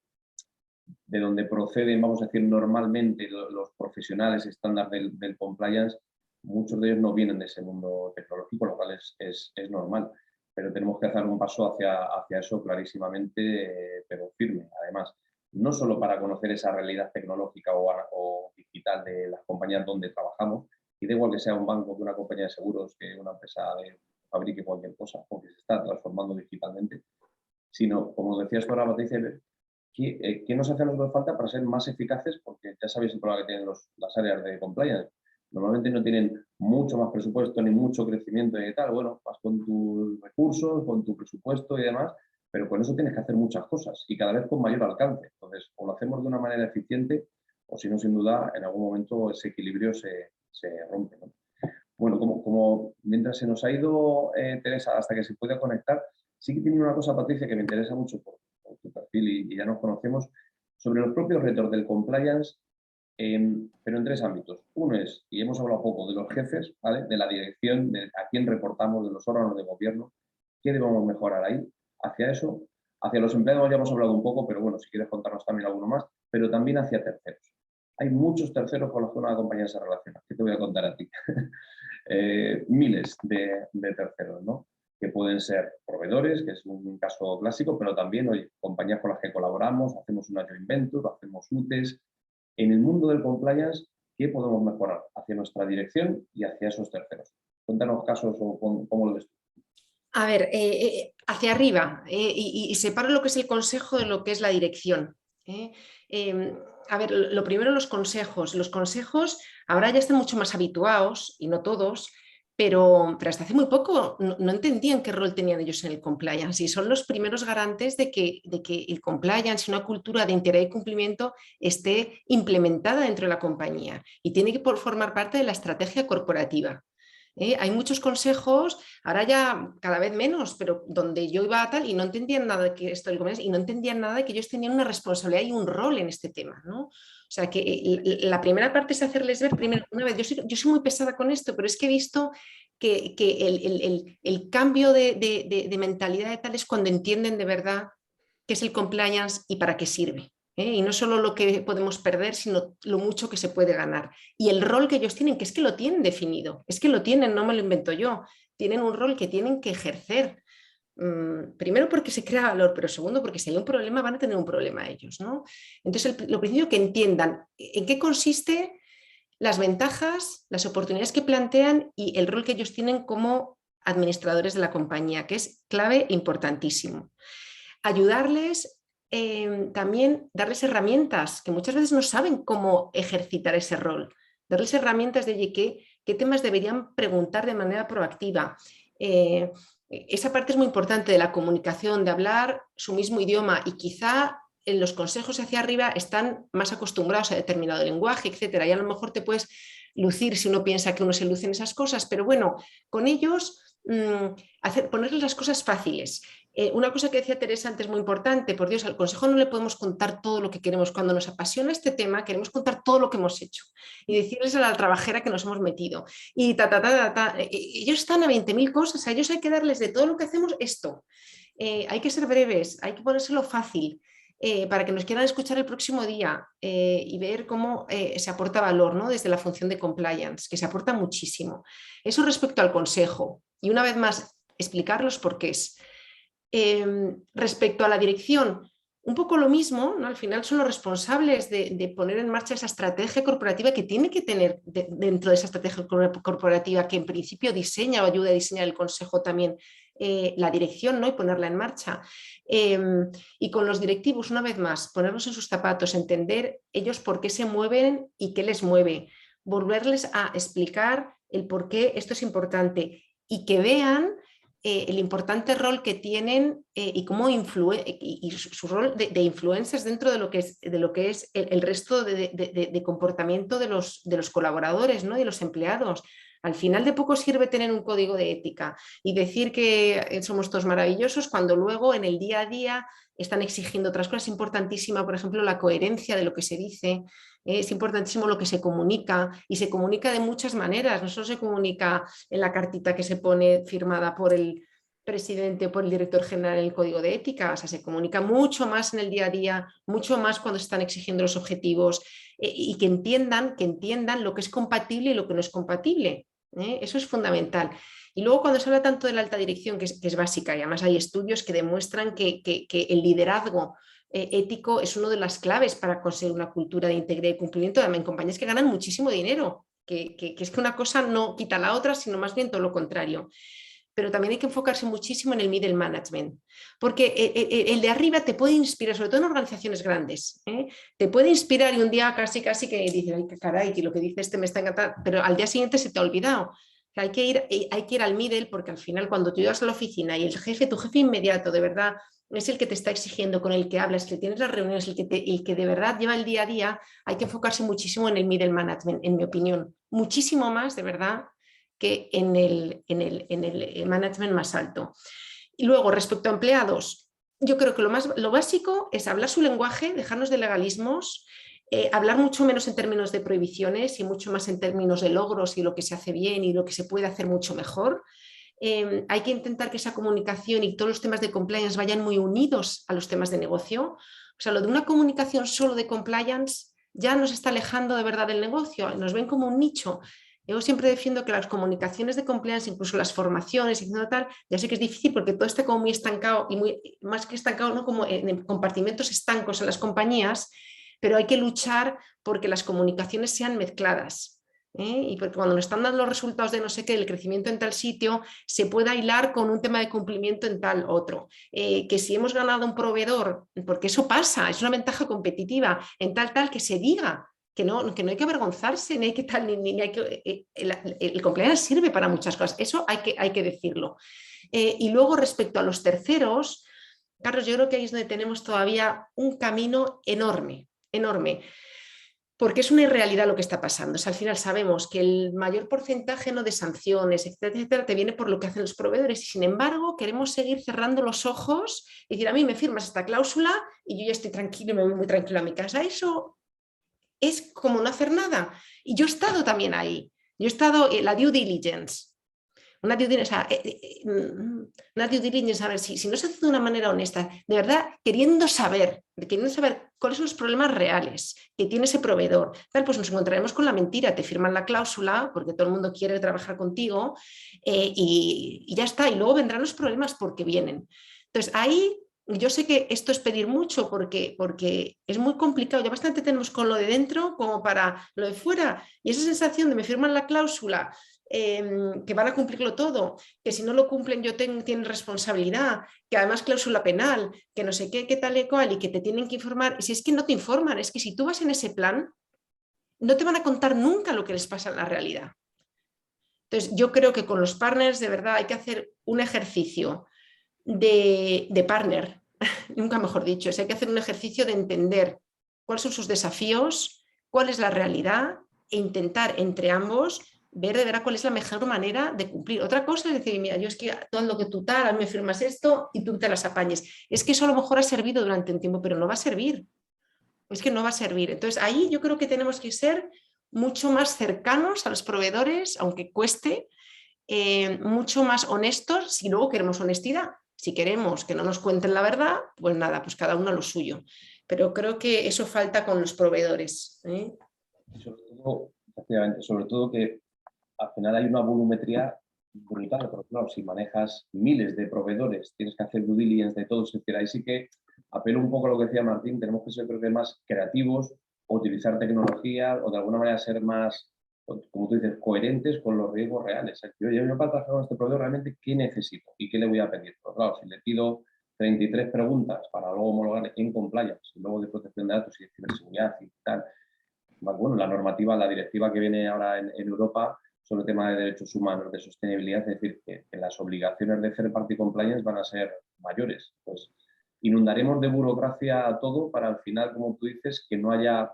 de donde proceden, vamos a decir, normalmente los profesionales estándar del compliance, muchos de ellos no vienen de ese mundo tecnológico, lo cual es normal, pero tenemos que hacer un paso hacia eso clarísimamente, pero firme. Además, no solo para conocer esa realidad tecnológica o digital de las compañías donde trabajamos, y da igual que sea un banco, que una compañía de seguros, que una empresa de fabrique cualquier cosa, porque se está transformando digitalmente, sino, como decías tú ahora, Patricia, ¿qué nos hace a nosotros falta para ser más eficaces? Porque ya sabéis el problema que tienen las áreas de compliance. Normalmente no tienen mucho más presupuesto ni mucho crecimiento y tal. Bueno, vas con tus recursos, con tu presupuesto y demás, pero con eso tienes que hacer muchas cosas y cada vez con mayor alcance. Entonces, o lo hacemos de una manera eficiente, o si no, sin duda, en algún momento ese equilibrio se rompe, ¿no? Bueno, como mientras se nos ha ido Teresa hasta que se pueda conectar, sí que tiene una cosa, Patricia, que me interesa mucho por tu perfil y ya nos conocemos, sobre los propios retos del compliance, pero en tres ámbitos. Uno es, y hemos hablado poco, de los jefes, ¿vale? De la dirección, de a quién reportamos, de los órganos de gobierno, qué debemos mejorar ahí. Hacia eso, hacia los empleados ya hemos hablado un poco, pero bueno, si quieres contarnos también alguno más, pero también hacia terceros. Hay muchos terceros con los que una compañía se relaciona. ¿Qué te voy a contar a ti? Miles de terceros, ¿no? Que pueden ser proveedores, que es un caso clásico, pero también compañías con las que colaboramos, hacemos una joint venture, hacemos UTES. En el mundo del compliance, ¿qué podemos mejorar hacia nuestra dirección y hacia esos terceros? Cuéntanos casos o cómo lo ves tú. A ver, hacia arriba, y separo lo que es el consejo de lo que es la dirección. A ver, lo primero, los consejos. Los consejos ahora ya están mucho más habituados, y no todos, pero hasta hace muy poco no entendían qué rol tenían ellos en el compliance y son los primeros garantes de que el compliance y una cultura de integridad y cumplimiento esté implementada dentro de la compañía y tiene que formar parte de la estrategia corporativa. Hay muchos consejos, ahora ya cada vez menos, pero donde yo iba a tal y no entendían nada de que esto y no entendían nada de que ellos tenían una responsabilidad y un rol en este tema, ¿no? O sea que la primera parte es hacerles ver, primero, una vez, yo soy muy pesada con esto, pero es que he visto que el cambio de mentalidad de tal es cuando entienden de verdad qué es el compliance y para qué sirve. Y no solo lo que podemos perder, sino lo mucho que se puede ganar. Y el rol que ellos tienen, que es que lo tienen definido, es que lo tienen, no me lo invento yo, tienen un rol que tienen que ejercer. Primero porque se crea valor, pero segundo porque si hay un problema van a tener un problema ellos, ¿no? Entonces, lo principio que entiendan en qué consiste las ventajas, las oportunidades que plantean y el rol que ellos tienen como administradores de la compañía, que es clave e importantísimo. Ayudarles, también darles herramientas, que muchas veces no saben cómo ejercitar ese rol, darles herramientas de qué temas deberían preguntar de manera proactiva. Esa parte es muy importante de la comunicación, de hablar su mismo idioma y quizá en los consejos hacia arriba están más acostumbrados a determinado lenguaje, etcétera, y a lo mejor te puedes lucir si uno piensa que uno se luce en esas cosas, pero bueno, con ellos ponerles las cosas fáciles. Una cosa que decía Teresa antes muy importante, por Dios, al consejo no le podemos contar todo lo que queremos. Cuando nos apasiona este tema, queremos contar todo lo que hemos hecho y decirles a la trabajera que nos hemos metido. Y ellos están a 20.000 cosas, a ellos hay que darles de todo lo que hacemos esto. Hay que ser breves, hay que ponérselo fácil. Para que nos quieran escuchar el próximo día y ver cómo se aporta valor, ¿no? Desde la función de compliance, que se aporta muchísimo. Eso respecto al consejo. Y una vez más, explicar los porqués. Respecto a la dirección, un poco lo mismo, ¿no? Al final son los responsables de poner en marcha esa estrategia corporativa que tiene que tener dentro de esa estrategia corporativa que en principio diseña o ayuda a diseñar el consejo también la dirección, ¿no? Y ponerla en marcha. Y con los directivos, una vez más, ponernos en sus zapatos, entender ellos por qué se mueven y qué les mueve, volverles a explicar el por qué esto es importante y que vean el importante rol que tienen y cómo y su rol de influencers dentro de lo que es el resto de comportamiento de los colaboradores, ¿no? Y de los empleados. Al final de poco sirve tener un código de ética y decir que somos todos maravillosos cuando luego en el día a día están exigiendo otras cosas. Es importantísima, por ejemplo, la coherencia de lo que se dice, es importantísimo lo que se comunica y se comunica de muchas maneras. No solo se comunica en la cartita que se pone firmada por el presidente o por el director general en el código de ética, o sea, se comunica mucho más en el día a día, mucho más cuando se están exigiendo los objetivos y que entiendan lo que es compatible y lo que no es compatible. Eso es fundamental. Y luego cuando se habla tanto de la alta dirección, que es básica, y además hay estudios que demuestran que el liderazgo ético es una de las claves para conseguir una cultura de integridad y cumplimiento, en compañías que ganan muchísimo dinero, que es que una cosa no quita la otra, sino más bien todo lo contrario. Pero también hay que enfocarse muchísimo en el middle management, porque el de arriba te puede inspirar, sobre todo en organizaciones grandes, te puede inspirar y un día casi que dices, ay, qué caray, que lo que dice este me está encantando, pero al día siguiente se te ha olvidado. Hay que ir al middle porque al final cuando tú llegas a la oficina y el jefe, tu jefe inmediato, de verdad, es el que te está exigiendo, con el que hablas, que tienes las reuniones, el que de verdad lleva el día a día, hay que enfocarse muchísimo en el middle management, en mi opinión, muchísimo más, de verdad, que en el management más alto. Y luego, respecto a empleados, yo creo que lo básico es hablar su lenguaje, dejarnos de legalismos, hablar mucho menos en términos de prohibiciones y mucho más en términos de logros y lo que se hace bien y lo que se puede hacer mucho mejor. Hay que intentar que esa comunicación y todos los temas de compliance vayan muy unidos a los temas de negocio. O sea, lo de una comunicación solo de compliance ya nos está alejando de verdad del negocio, nos ven como un nicho. Yo siempre defiendo que las comunicaciones de compliance, incluso las formaciones, y tal, ya sé que es difícil porque todo está como muy estancado y más que estancado, ¿no? Como en compartimentos estancos en las compañías, pero hay que luchar porque las comunicaciones sean mezcladas. Y porque cuando nos están dando los resultados de no sé qué, el crecimiento en tal sitio, se pueda hilar con un tema de cumplimiento en tal otro. Que si hemos ganado un proveedor, porque eso pasa, es una ventaja competitiva, en tal, que se diga que no hay que avergonzarse, ni hay que tal, ni hay que... el compliance sirve para muchas cosas, eso hay que decirlo. Y luego respecto a los terceros, Carlos, yo creo que ahí es donde tenemos todavía un camino enorme, enorme. Porque es una irrealidad lo que está pasando. O sea, al final sabemos que el mayor porcentaje de sanciones, etcétera, etcétera, te viene por lo que hacen los proveedores y sin embargo queremos seguir cerrando los ojos y decir, a mí me firmas esta cláusula y yo ya estoy tranquilo y me voy muy tranquilo a mi casa. Eso es como no hacer nada. Y yo he estado también ahí. Yo he estado en la due diligence. Una due diligence, a ver, si no se hace de una manera honesta, de verdad, queriendo saber cuáles son los problemas reales que tiene ese proveedor, tal, pues nos encontraremos con la mentira, te firman la cláusula porque todo el mundo quiere trabajar contigo y ya está, y luego vendrán los problemas porque vienen. Entonces, ahí yo sé que esto es pedir mucho porque es muy complicado, ya bastante tenemos con lo de dentro como para lo de fuera, y esa sensación de me firman la cláusula, que van a cumplirlo todo, que si no lo cumplen tienen responsabilidad, que además cláusula penal, que no sé qué tal y cual, y que te tienen que informar. Si es que no te informan, es que si tú vas en ese plan, no te van a contar nunca lo que les pasa en la realidad. Entonces, yo creo que con los partners de verdad hay que hacer un ejercicio de partner, nunca mejor dicho, hay que hacer un ejercicio de entender cuáles son sus desafíos, cuál es la realidad e intentar entre ambos ver de verdad cuál es la mejor manera de cumplir. Otra cosa es decir, mira, yo es que todo lo que tú tal, a mí me firmas esto y tú te las apañes. Es que eso a lo mejor ha servido durante un tiempo, pero no va a servir. Es que no va a servir. Entonces ahí yo creo que tenemos que ser mucho más cercanos a los proveedores, aunque cueste, mucho más honestos si luego queremos honestidad. Si queremos que no nos cuenten la verdad, pues nada, pues cada uno a lo suyo. Pero creo que eso falta con los proveedores. Sobre todo que al final hay una volumetría brutal, porque claro, si manejas miles de proveedores, tienes que hacer due diligence de todos, es decir, ahí sí que apelo un poco a lo que decía Martín, tenemos que ser, creo que, más creativos, o utilizar tecnología, o de alguna manera ser más, como tú dices, coherentes con los riesgos reales. Yo para trabajar con este proveedor, realmente, ¿qué necesito y qué le voy a pedir? Pues claro, si le pido 33 preguntas para luego homologar en compliance, y luego de protección de datos y de ciberseguridad y tal, bueno, la normativa, la directiva que viene ahora en Europa sobre el tema de derechos humanos, de sostenibilidad, es decir, que las obligaciones de third party compliance van a ser mayores. Pues inundaremos de burocracia a todo para al final, como tú dices, que no haya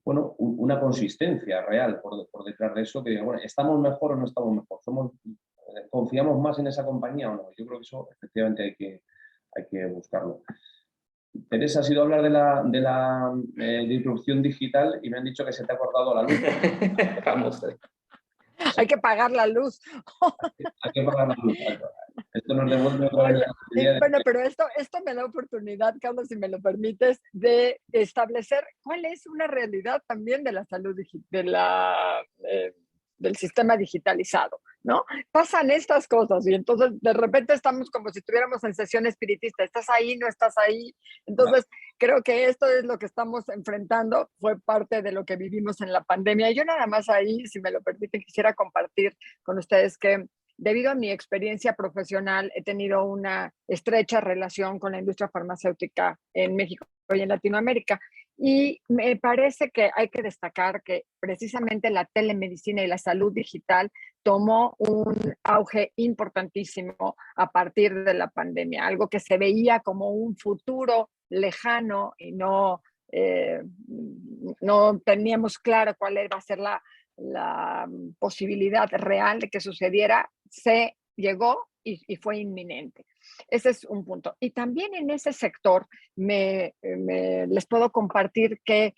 bueno, una consistencia real por detrás de eso, que diga, bueno, ¿estamos mejor o no estamos mejor? ¿Confiamos más en esa compañía o no? Yo creo que eso efectivamente hay que buscarlo. Teresa, has ido a hablar de la disrupción digital y me han dicho que se te ha cortado la luz. Vamos. Hay que pagar la luz. Hay que pagar la luz. Esto nos devuelve otra vez la bueno, pero esto me da oportunidad, Carlos, si me lo permites, de establecer cuál es una realidad también de la salud del sistema digitalizado, ¿no? Pasan estas cosas y entonces de repente estamos como si estuviéramos en sesión espiritista, ¿estás ahí, no estás ahí? Entonces creo que esto es lo que estamos enfrentando, fue parte de lo que vivimos en la pandemia. Yo nada más ahí, si me lo permiten, quisiera compartir con ustedes que debido a mi experiencia profesional, he tenido una estrecha relación con la industria farmacéutica en México y en Latinoamérica. Y me parece que hay que destacar que precisamente la telemedicina y la salud digital tomó un auge importantísimo a partir de la pandemia, algo que se veía como un futuro lejano y no teníamos claro cuál iba a ser la posibilidad real de que sucediera, se llegó y fue inminente. Ese es un punto. Y también en ese sector les puedo compartir que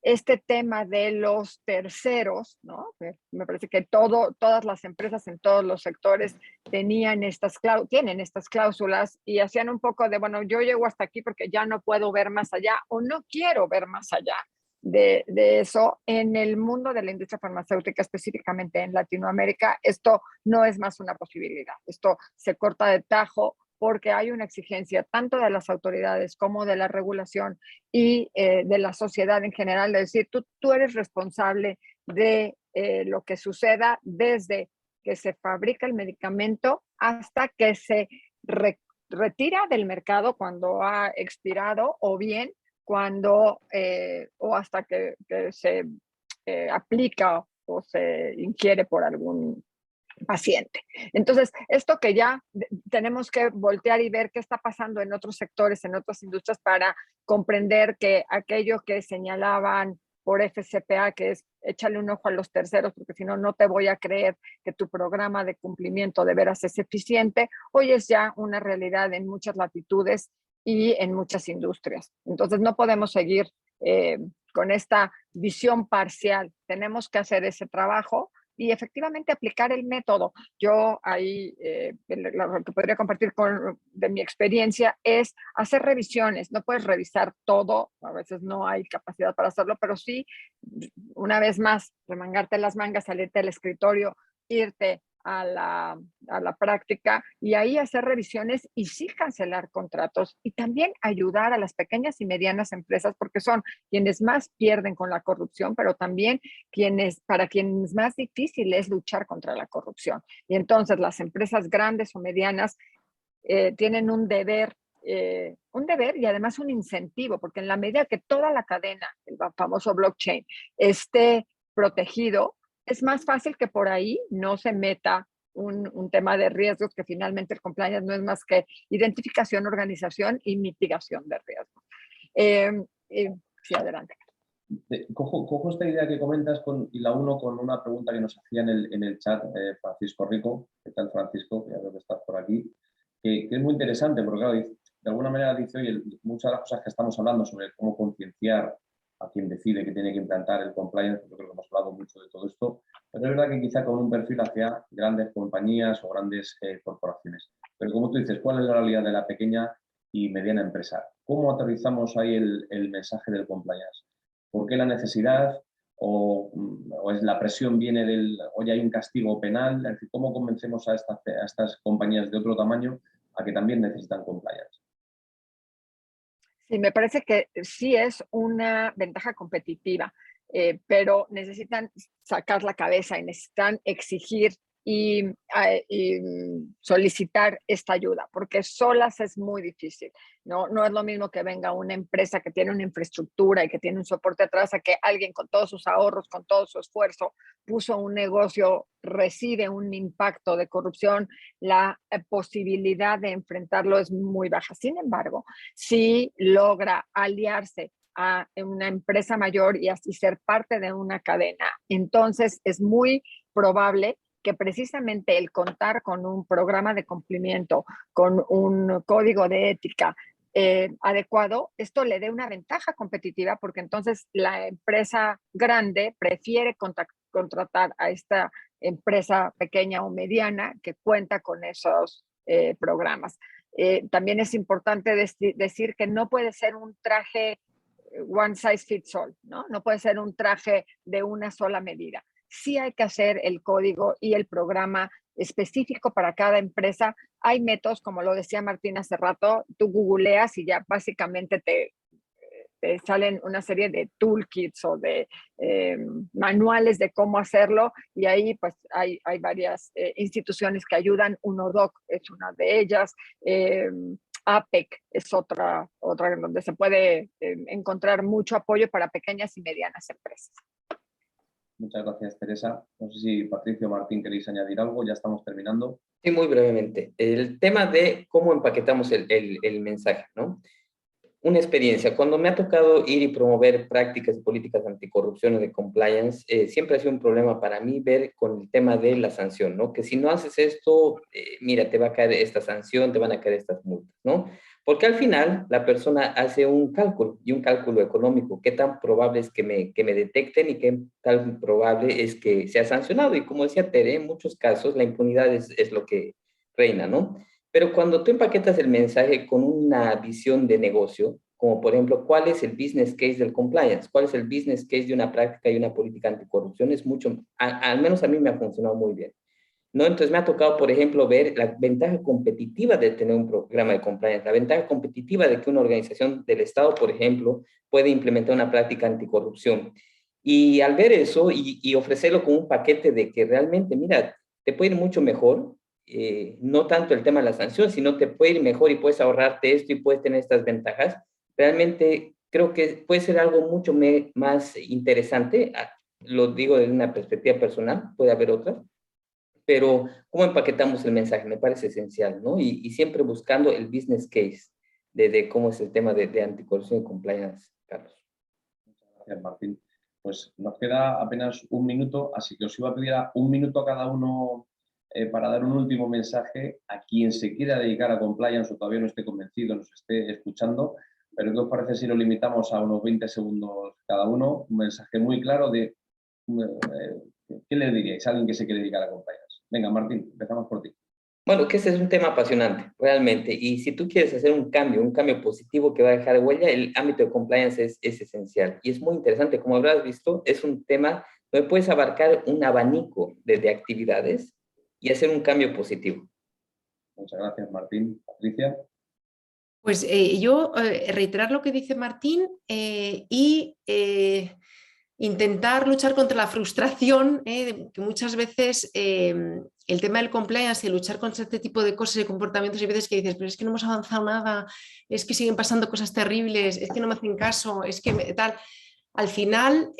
este tema de los terceros, ¿no? Me parece que todas las empresas en todos los sectores tienen estas cláusulas y hacían un poco de, bueno, yo llego hasta aquí porque ya no puedo ver más allá o no quiero ver más allá de eso. En el mundo de la industria farmacéutica, específicamente en Latinoamérica, esto no es más una posibilidad. Esto se corta de tajo porque hay una exigencia tanto de las autoridades como de la regulación y de la sociedad en general de decir, tú eres responsable de lo que suceda desde que se fabrica el medicamento hasta que se retira del mercado cuando ha expirado o bien cuando, o hasta que se aplica o se ingiere por algún paciente. Entonces, esto que ya tenemos que voltear y ver qué está pasando en otros sectores, en otras industrias, para comprender que aquello que señalaban por FCPA, que es échale un ojo a los terceros, porque si no, no te voy a creer que tu programa de cumplimiento de veras es eficiente, hoy es ya una realidad en muchas latitudes y en muchas industrias. Entonces, no podemos seguir con esta visión parcial. Tenemos que hacer ese trabajo y efectivamente aplicar el método. Yo ahí lo que podría compartir de mi experiencia es hacer revisiones. No puedes revisar todo, a veces no hay capacidad para hacerlo, pero sí, una vez más, remangarte las mangas, salirte del escritorio, irte a la práctica y ahí hacer revisiones y sí cancelar contratos y también ayudar a las pequeñas y medianas empresas porque son quienes más pierden con la corrupción, pero también para quienes más difícil es luchar contra la corrupción. Y entonces las empresas grandes o medianas tienen un deber y además un incentivo, porque en la medida que toda la cadena, el famoso blockchain, esté protegido, es más fácil que por ahí no se meta un tema de riesgos, que finalmente el compliance no es más que identificación, organización y mitigación de riesgos. Sí, adelante. Cojo esta idea que comentas y la uno con una pregunta que nos hacía en el chat Francisco Rico. ¿Qué tal, Francisco? Ya veo que estás por aquí. Que es muy interesante porque, claro, de alguna manera dice, oye, muchas de las cosas que estamos hablando sobre cómo concienciar a quien decide que tiene que implantar el compliance, yo creo que hemos hablado mucho de todo esto, pero es verdad que quizá con un perfil hacia grandes compañías o grandes corporaciones. Pero como tú dices, ¿cuál es la realidad de la pequeña y mediana empresa? ¿Cómo aterrizamos ahí el mensaje del compliance? ¿Por qué la necesidad? ¿O es la presión viene oye, hay un castigo penal? Es decir, ¿cómo convencemos a estas compañías de otro tamaño a que también necesitan compliance? Sí, me parece que sí es una ventaja competitiva, pero necesitan sacar la cabeza y necesitan exigir y solicitar esta ayuda, porque solas es muy difícil. No es lo mismo que venga una empresa que tiene una infraestructura y que tiene un soporte atrás a que alguien con todos sus ahorros, con todo su esfuerzo, puso un negocio, recibe un impacto de corrupción, la posibilidad de enfrentarlo es muy baja. Sin embargo, si logra aliarse a una empresa mayor y así ser parte de una cadena, entonces es muy probable que precisamente el contar con un programa de cumplimiento, con un código de ética adecuado, esto le dé una ventaja competitiva porque entonces la empresa grande prefiere contratar a esta empresa pequeña o mediana que cuenta con esos programas. También es importante decir que no puede ser un traje one size fits all, ¿no? No puede ser un traje de una sola medida. Sí hay que hacer el código y el programa específico para cada empresa. Hay métodos, como lo decía Martín hace rato, tú googleas y ya básicamente te salen una serie de toolkits o de manuales de cómo hacerlo y ahí pues hay varias instituciones que ayudan. UNODOC es una de ellas. APEC es otra donde se puede encontrar mucho apoyo para pequeñas y medianas empresas. Muchas gracias, Teresa. No sé si Patricio o Martín queréis añadir algo, ya estamos terminando. Sí, muy brevemente. El tema de cómo empaquetamos el mensaje, ¿no? Una experiencia. Cuando me ha tocado ir y promover prácticas y políticas anticorrupción o de compliance, siempre ha sido un problema para mí ver con el tema de la sanción, ¿no? Que si no haces esto, mira, te va a caer esta sanción, te van a caer estas multas, ¿no? Porque al final la persona hace un cálculo y un cálculo económico. ¿Qué tan probable es que me detecten y qué tan probable es que sea sancionado? Y como decía Tere, en muchos casos la impunidad es lo que reina, ¿no? Pero cuando tú empaquetas el mensaje con una visión de negocio, como por ejemplo, ¿cuál es el business case del compliance? ¿Cuál es el business case de una práctica y una política anticorrupción? Es mucho, al menos a mí me ha funcionado muy bien, ¿no? Entonces me ha tocado, por ejemplo, ver la ventaja competitiva de tener un programa de compliance, la ventaja competitiva de que una organización del Estado, por ejemplo, puede implementar una práctica anticorrupción. Y al ver eso y ofrecerlo como un paquete de que realmente, mira, te puede ir mucho mejor, no tanto el tema de la sanción, sino te puede ir mejor y puedes ahorrarte esto y puedes tener estas ventajas, realmente creo que puede ser algo mucho más interesante. Lo digo desde una perspectiva personal, puede haber otras, pero cómo empaquetamos el mensaje me parece esencial, ¿no? Y siempre buscando el business case de cómo es el tema de anticorrupción y compliance, Carlos. Muchas gracias, Martín. Pues nos queda apenas un minuto, así que os iba a pedir un minuto a cada uno para dar un último mensaje a quien se quiera dedicar a compliance o todavía no esté convencido, nos esté escuchando. Pero ¿qué os parece si lo limitamos a unos 20 segundos cada uno? Un mensaje muy claro de ¿qué le diríais a alguien que se quiere dedicar a compliance? Venga, Martín, empezamos por ti. Bueno, que ese es un tema apasionante, realmente. Y si tú quieres hacer un cambio positivo que va a dejar huella, el ámbito de compliance es esencial. Y es muy interesante, como habrás visto, es un tema donde puedes abarcar un abanico de actividades y hacer un cambio positivo. Muchas gracias, Martín. Patricia. Pues yo reiterar lo que dice Martín y intentar luchar contra la frustración, que muchas veces el tema del compliance y luchar contra este tipo de cosas y comportamientos, hay veces que dices, pero es que no hemos avanzado nada, es que siguen pasando cosas terribles, es que no me hacen caso, es que tal. Al final,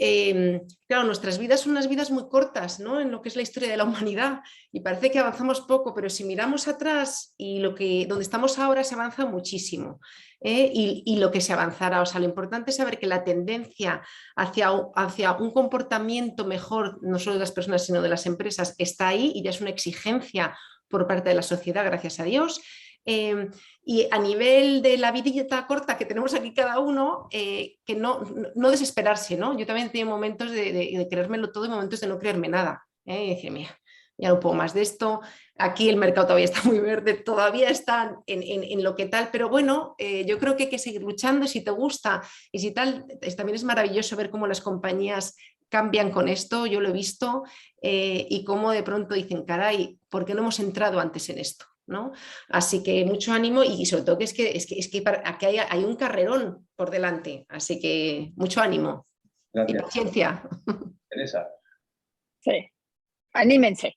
claro, nuestras vidas son unas vidas muy cortas, ¿no? En lo que es la historia de la humanidad y parece que avanzamos poco, pero si miramos atrás y donde estamos ahora se avanza muchísimo, y lo que se avanzará, o sea, lo importante es saber que la tendencia hacia un comportamiento mejor, no solo de las personas, sino de las empresas, está ahí y ya es una exigencia por parte de la sociedad, gracias a Dios. Y a nivel de la vidita corta que tenemos aquí cada uno, que no desesperarse, ¿no? Yo también he tenido momentos de creérmelo todo y momentos de no creerme nada. Y dije, mira, ya no puedo más de esto, aquí el mercado todavía está muy verde, todavía está en lo que tal, pero bueno, yo creo que hay que seguir luchando y si te gusta y si tal, también es maravilloso ver cómo las compañías cambian con esto, yo lo he visto, y cómo de pronto dicen, caray, ¿por qué no hemos entrado antes en esto? ¿No? Así que mucho ánimo y sobre todo que aquí hay un carrerón por delante, así que mucho ánimo. Gracias. Y paciencia. Teresa. Sí, anímense.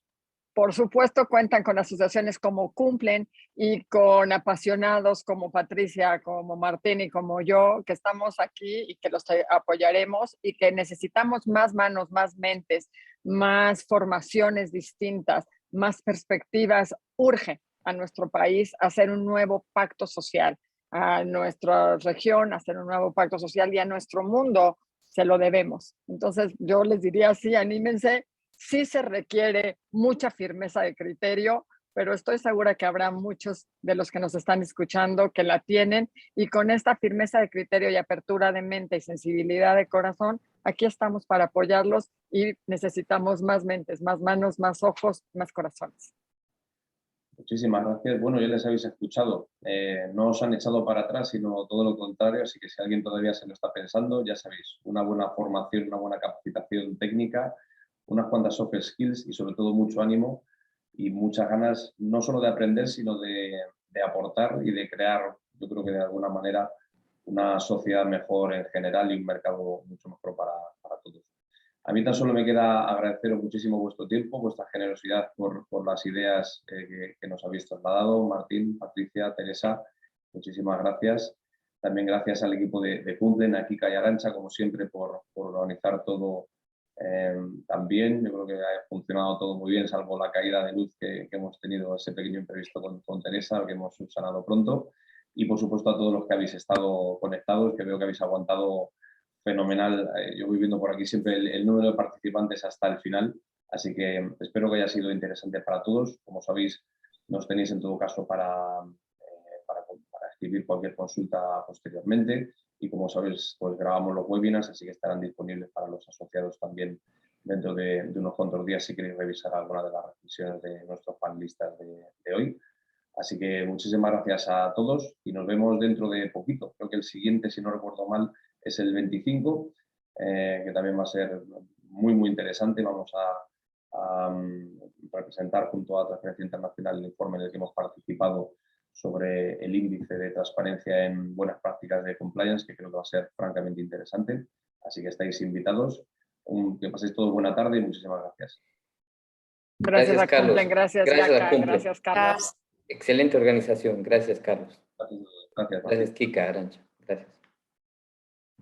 Por supuesto, cuentan con asociaciones como Cumplen y con apasionados como Patricia, como Martín y como yo, que estamos aquí y que los apoyaremos y que necesitamos más manos, más mentes, más formaciones distintas, más perspectivas. Urge a nuestro país hacer un nuevo pacto social, a nuestra región hacer un nuevo pacto social y a nuestro mundo se lo debemos. Entonces, yo les diría, sí, anímense. Sí se requiere mucha firmeza de criterio, pero estoy segura que habrá muchos de los que nos están escuchando que la tienen y con esta firmeza de criterio y apertura de mente y sensibilidad de corazón, aquí estamos para apoyarlos y necesitamos más mentes, más manos, más ojos, más corazones. Muchísimas gracias. Bueno, ya les habéis escuchado. No os han echado para atrás, sino todo lo contrario. Así que si alguien todavía se lo está pensando, ya sabéis, una buena formación, una buena capacitación técnica, unas cuantas soft skills y sobre todo mucho ánimo y muchas ganas, no solo de aprender, sino de aportar y de crear, yo creo que de alguna manera, una sociedad mejor en general y un mercado mucho mejor para todos. A mí tan solo me queda agradeceros muchísimo vuestro tiempo, vuestra generosidad por las ideas que nos habéis trasladado. Martín, Patricia, Teresa, muchísimas gracias. También gracias al equipo de Cumplen, a Kika y Arantxa, como siempre, por organizar todo también. Yo creo que ha funcionado todo muy bien, salvo la caída de luz que hemos tenido, ese pequeño imprevisto con Teresa, que hemos subsanado pronto. Y, por supuesto, a todos los que habéis estado conectados, que veo que habéis aguantado fenomenal. Yo voy viendo por aquí siempre el número de participantes hasta el final, así que espero que haya sido interesante para todos. Como sabéis, nos tenéis en todo caso para escribir cualquier consulta posteriormente y como sabéis, pues grabamos los webinars, así que estarán disponibles para los asociados también dentro de unos cuantos días si queréis revisar alguna de las reflexiones de nuestros panelistas de hoy. Así que muchísimas gracias a todos y nos vemos dentro de poquito. Creo que el siguiente, si no recuerdo mal, es el 25, que también va a ser muy, muy interesante. Vamos a representar junto a Transparencia Internacional el informe en el que hemos participado sobre el índice de transparencia en buenas prácticas de compliance, que creo que va a ser francamente interesante. Así que estáis invitados. Que paséis todos buena tarde y muchísimas gracias. Gracias a Carlos. Cumplen, gracias Yaka, gracias Carlos. Excelente organización. Gracias, Carlos. Gracias, Gracias, Kika, Arantxa. Gracias.